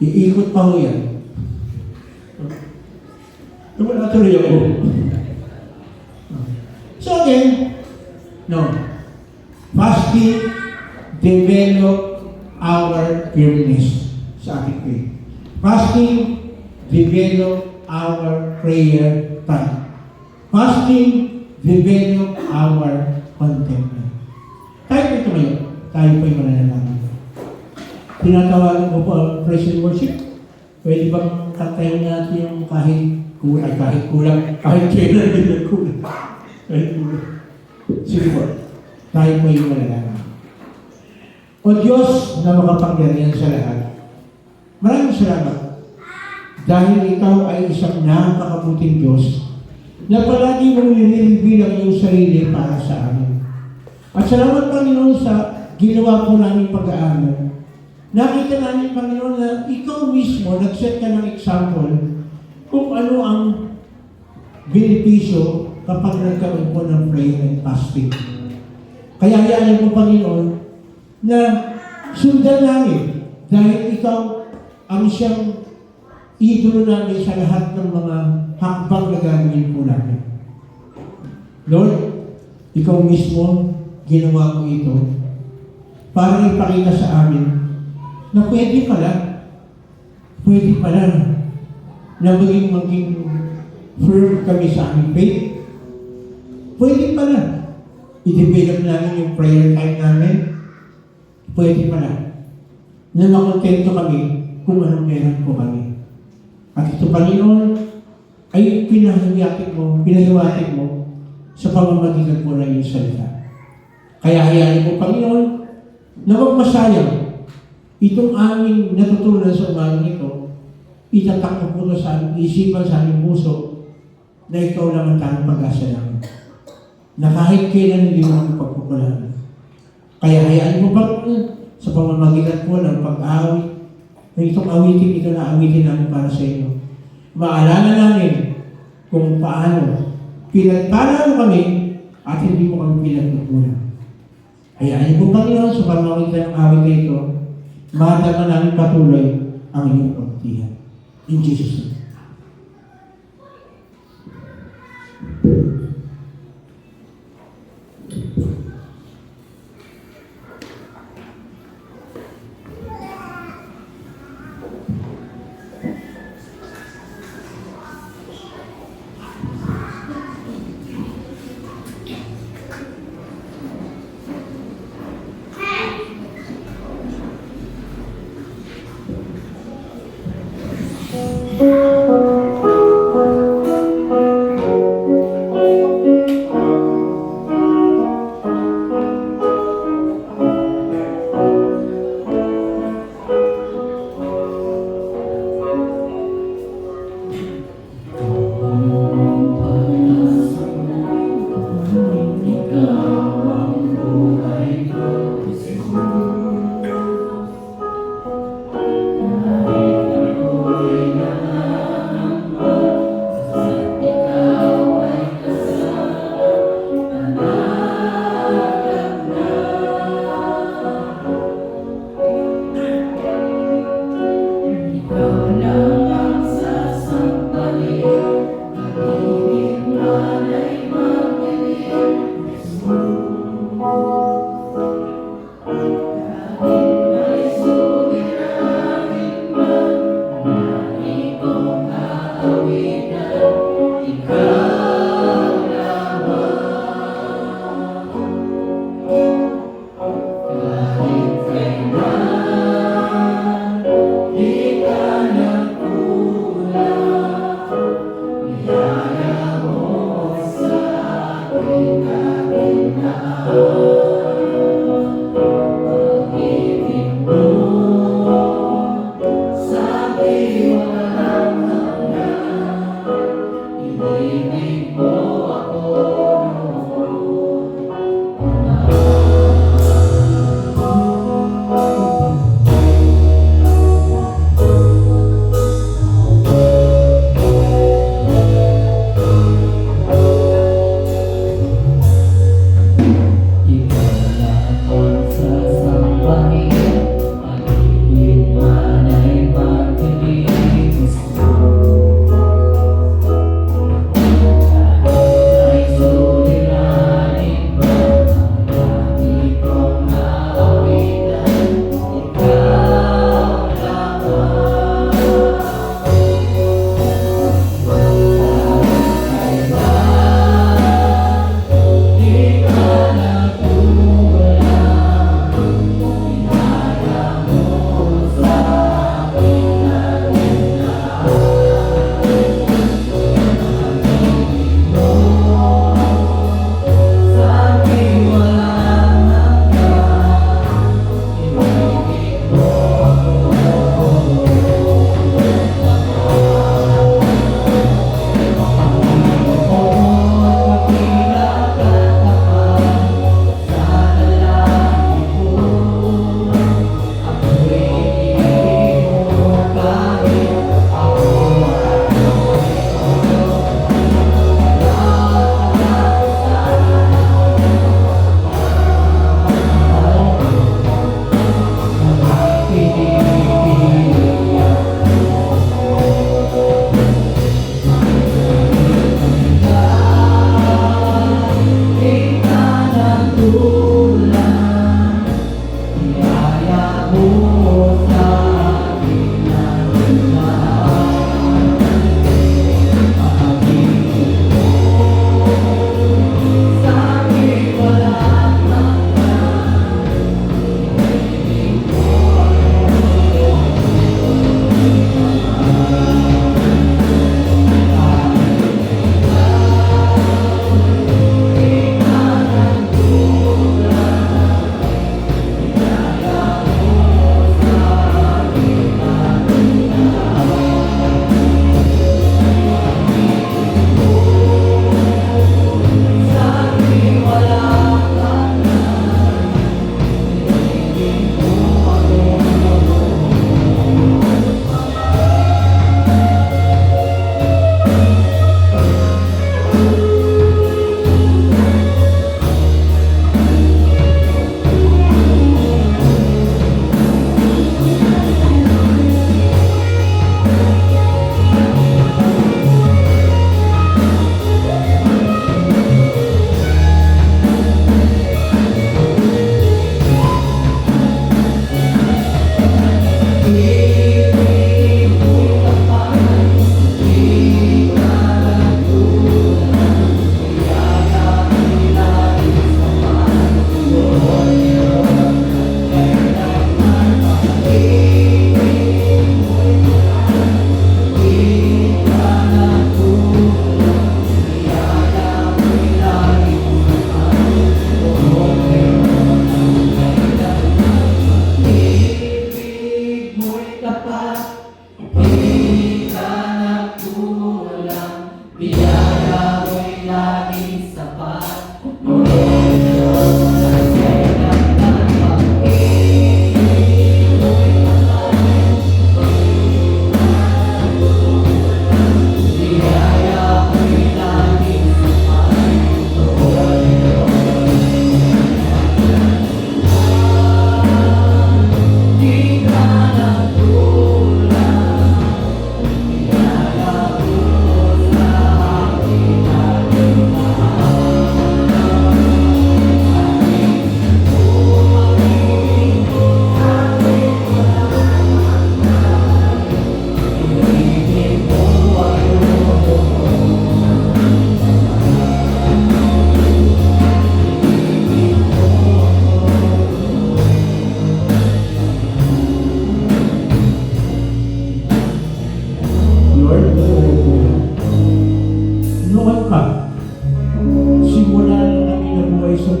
Iikot pa ho yan. Wala tuloy ako. So again, no. Fasting develop our firmness sa ating faith. Fasting develop our prayer time. Fasting develop our contentment. Tayo po ito ngayon. Tayo po yung mananalangin. Tinatawagan ko po ang praise and worship. Pwede bang kantayin natin yung kahit kulang, kahit kailan din ang kulang. Kahit kulang. Sige po. Tayo po yung mananalangin. O Diyos na makapangyarihan sa lahat, maraming salamat dahil ikaw ay isang napakabuting Diyos na palagi mong nililibig ang iyong sarili para sa amin. At salamat, Panginoon, sa ginawa po namin pag-aaral. Nakita namin, Panginoon, na ikaw mismo nag-set ka ng example kung ano ang benepisyo kapag nagkaroon po ng prayer and fasting. Kaya hayaan mo, Panginoon, na sundan namin dahil ikaw ang siyang idolo namin sa lahat ng mga hakbang na gagawin po namin. Lord, ikaw mismo ginawa mo ito para ipakita sa amin na pwede pala na maging firm kami sa aming faith. Pwede pala i-develop namin yung prayer time namin. Pwede pala na makontento kami kung anong meron po kami. At ito, Panginoon, ay pinahiwatig mo sa pamamagitan po ng iyong salita. Kaya hayaan mo, Panginoon, na huwag masayang itong aming natutunan sa umagang ito, itatak mo po sa aming isipan, sa aming puso, na ikaw lang ang tanging pag-asa namin. Na kahit kailan hindi mo kami pagpupulahan. Kaya hayaan mo, Panginoon, sa pamamagitan po ng pag-awit, na itong awitin ito na awitin namin para sa inyo. Maalala namin kung paano pinagpala mo kami at hindi mo kami pinagpupunan. Hayaan po, Panginoon, sa pamamagitan ng awit na ito, madama namin patuloy ang iyong pagtihan. In Jesus' name.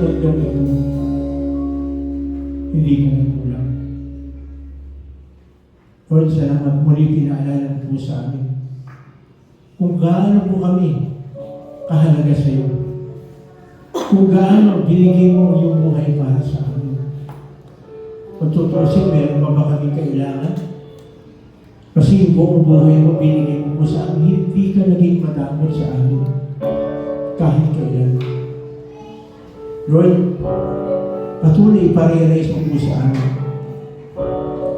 mundong ito, hindi ka nagkulang. Lord, salamat muli pinaalala po sa amin. Kung gaano po kami kahalaga sa iyo. Kung gaano binigay mo yung buhay para sa amin. Kung tutusin, meron pa ba kami kailangan? Kasi yung buong buhay mo binigay mo po sa amin, hindi ka naging madamot sa amin. Kahit kailan. Lord, patuloy iparealize mo po sa amin.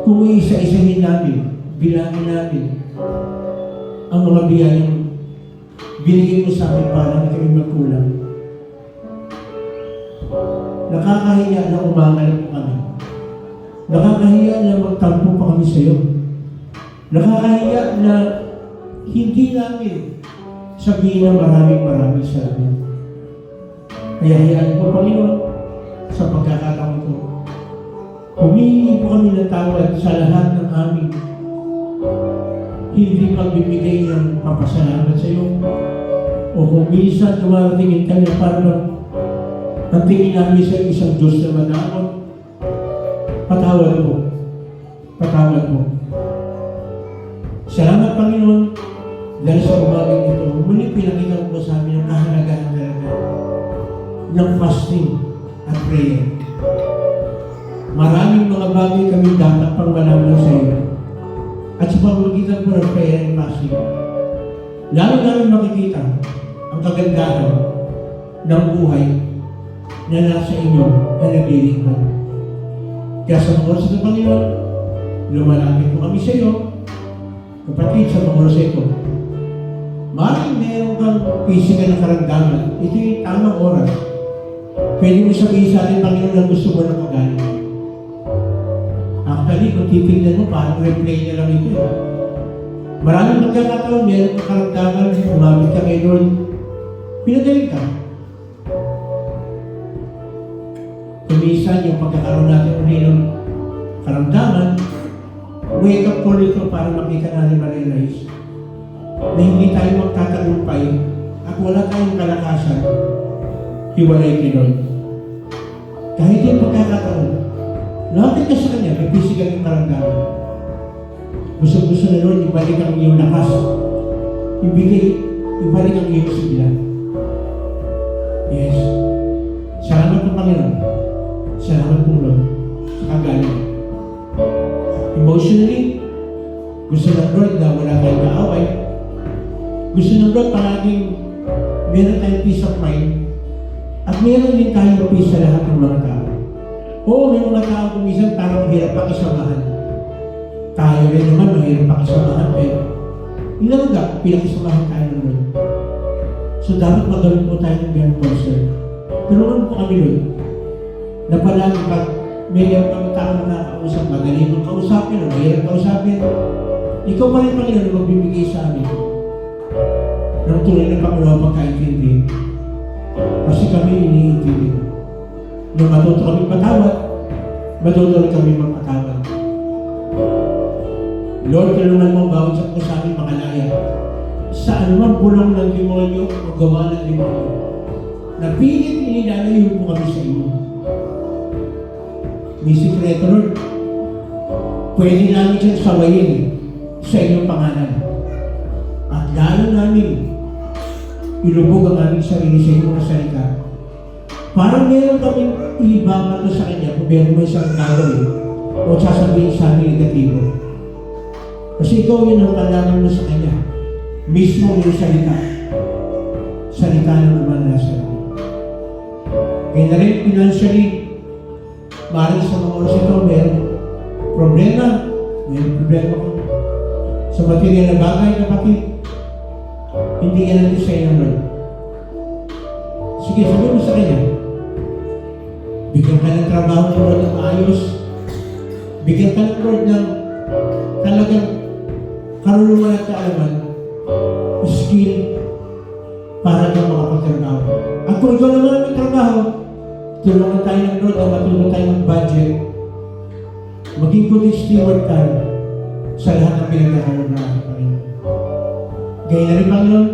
Kung isa-isahin namin, bilangin namin ang mga biyayang binigay mo sa amin para na kami magkulang. Nakakahiya na umangal po kami. Nakakahiya na magtampo pa kami sa iyo. Nakakahiya na hindi namin sabihin na maraming salamat. Kaya hayaan po, Panginoon, sa pagkakataon ko. Humingi po kami ng tawad sa lahat ng aming hindi pagbibigay ng papasalamat sa iyo. O kung minsan tumaratingin kami na parang ang tingin namin sa isang Diyos na manakot, patawad mo. Patawad mo. Salamat, Panginoon, dahil sa umagang ito, muli pinakita mo sa amin ang kahalagahan talaga ng fasting at prayer. Maraming mga bagay kami dapat pang malaman sa iyo. At sa pamamagitan po ng prayer and fasting, lalo namin makikita ang kagandahan ng buhay na nasa inyo na naglilingkod. Kaya sa mga oras ito, Panginoon, lumalapit po kami sa iyo, kapatid, sa mga oras ito. Maraming meron kang physical na karamdaman. Ito yung tamang oras. Pwede mo sabihin sa atin, Panginoon, na gusto mo ng kagaling. Actually, kung titignan mo, parang replay na lang ito. Maraming magkakataon, meron kang karamdaman, umabit ka kay Lord, pinagaling ka. Kumisan yung pagkakaroon natin uli ng karamdaman, wake up call ito para makita natin ma-realize na hindi tayo magtatagumpay at wala tayong kalakasan, hiwalay kay Lord. Kahit yung pagkakataon, lapit ka sa Kanya, may physical yung karamdaman. Gusto na Lord, ibalik ang iyong lakas. Ibalik ang iyong sigla. Yes. Salamat po, Panginoon. Salamat po, Lord, sa kagaling. Emotionally, gusto ng Lord na wala tayong kaaway. Gusto ng Lord palaging meron tayong peace of mind at meron din tayong peace sa lahat ng mga tao. Oo, may mga tao kung minsan parang hirap pakisamahan. Tayo rin naman mahirap pakisamahan, pero ilangga, pinakisamahan tayo ng Lord. So dapat magaling po tayo ng ganun concern. Pero ano po kami, Lord? Na palagi pag may mga tao na nakakausap, magaling mong kausapin o mahirap kausapin, ikaw pa rin, Panginoon, na magbibigay sa amin ng tunay na Panginoon pagkaintindi. Kasi kami iniintindi. Nung matuto kami patawad, matuto rin kami magpatawad. Lord, tulungan mo bawat sa sa amin makalaya sa anumang bulong ng demonyo o gawa ng demonyo. Napilit inilalayo po kami sa iyo. May sikreto, Lord. Pwede namin siyang sawayin sa inyong pangalan. At lalo namin ilubog ang aming sarili sa inyong mga salita. Parang meron kaming ibabato sa Kanya kung meron mo isang gagawin o sasabihin sa amin negatibo. Kasi ikaw yun ang kalaman mo sa Kanya. Mismo yung salita. Salita ng naman nasa iyo. Kaya na rin financially, maaaring sa mga oras ito, meron problema ko sa material na bagay, kapatid. Hindi yan natin sa inyo, Lord. Sige, sabihin mo sa Kanya. Bigyan ka ng trabaho ng Lord ng ayos. Bigyan ka ng Lord ng talagang karunungan at kaalaman, skill, para kang makapagtrabaho. At kung ikaw naman ang may trabaho, tulungan tayo ng Lord na matulungan tayo ng budget. Maging good steward tayo sa lahat ng pinagkakaroon natin, Panginoon. Gaya na rin, Panginoon,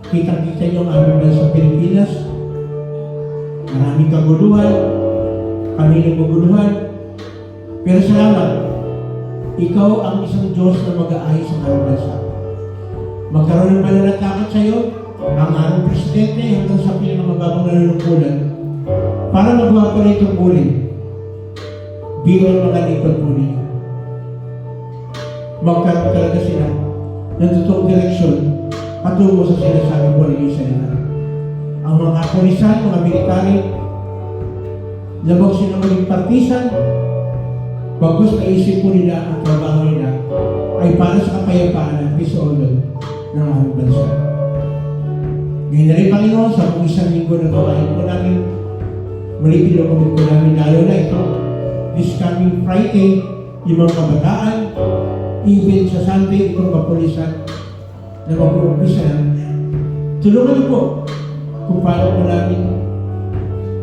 kitang-kita niyo ang aming bansa sa Pilipinas. Maraming kaguluhan, kami naguguluhan. Pero salamat, ikaw ang isang Diyos na mag-aayos sa aming bansa. Magkaroon ng pananatakot sa iyo, ang aming presidente hanggang sa pinakamababang nanunungkulan para magawa ko na itong ulit bilang mga lingkod po ninyo. Magkaroon talaga sila ng totoong direksyon patungo sa sinasabi po ninyo sa nila. Ang mga kapulisan, mga military, labag sila maging partisan, bagos naisip po nila ang trabaho nila ay para sa kapayapaan at peace order ng aming bansa. Ngayon na rin, Panginoon, sa kung isang linggo na gawain po namin, muli pinagkamit po namin lalo na ito, this coming Friday, yung mga kabataan, even sa Sunday, itong kapulisan na mag-uumpisa na. Tulungan niyo po kung paano po namin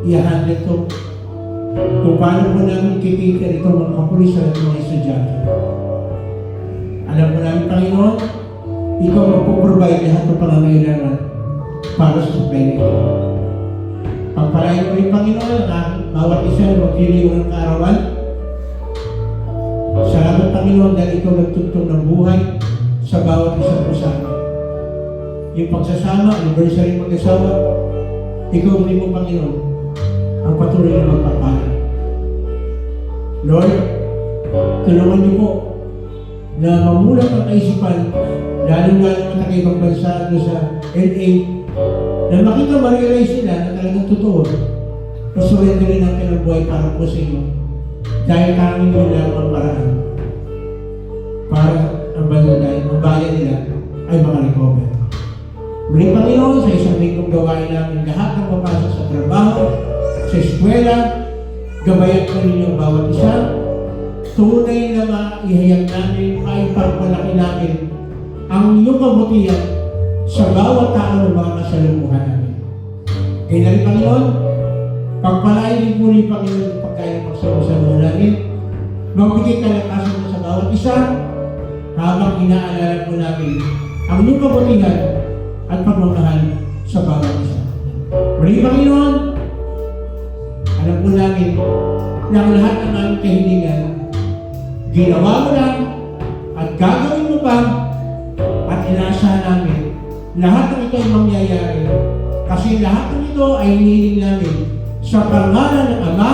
i-handle ito, kung paano po namin kikita itong mga kapulisan at mga estudyante. Alam po namin, Panginoon, ikaw magpo-provide lahat ng pangangailangan para sa supply nito. Pagpalain ko rin, Panginoon, ang bawat isa na magdiliw ng kaarawan. Salamat, Panginoon, dahil ikaw nagtugtong ng buhay sa bawat isang po sa amin. Yung pagsasama, anniversary mag-asawa, ikaw rin mo, Panginoon, ang patuloy na magpapala. Lord, tulungan niyo po na mamulat ang kaisipan, lalong-lalo na taga-ibang bansa sa LA, na makita ma-realize nila na talagang totoo. Pasurrender rin natin ang buhay para po sa inyo. Dahil kami nyo lang ang paraan para ang bayan nila ay makarecover. Muli, Panginoon, sa isang linggong gawain namin lahat ng papasok sa trabaho, sa eskwela, gabayan ko ninyo ang bawat isa. Tunay na maihayag namin, maipagpalaki namin ang iyong kabutihan sa bawat tao ng mga kasalumuhan namin. Kaya na rin, Panginoon, pagpalain din po rin, Panginoon, ang pagkaya ng pagsama-sama namin. Magbigay kalakasan mo sa bawat isa habang inaalala po namin ang iyong kabutihan at pagmamahal sa bawat isa. Muli, Panginoon, alam po namin na ang lahat ng aming kahilingan ginawa mo lang at gagawin mo pa at inaasahan namin lahat ng ito ay mangyayari kasi lahat ng ito ay hinihiling namin sa pangalan ng Ama,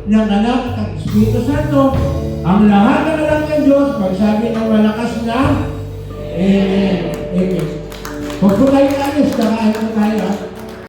ng Anak at Espiritu Santo, ang lahat ng anak ng Diyos, magsabi ng malakas na Amen. Amen. Huwag po tayo alis, nakain po tayo.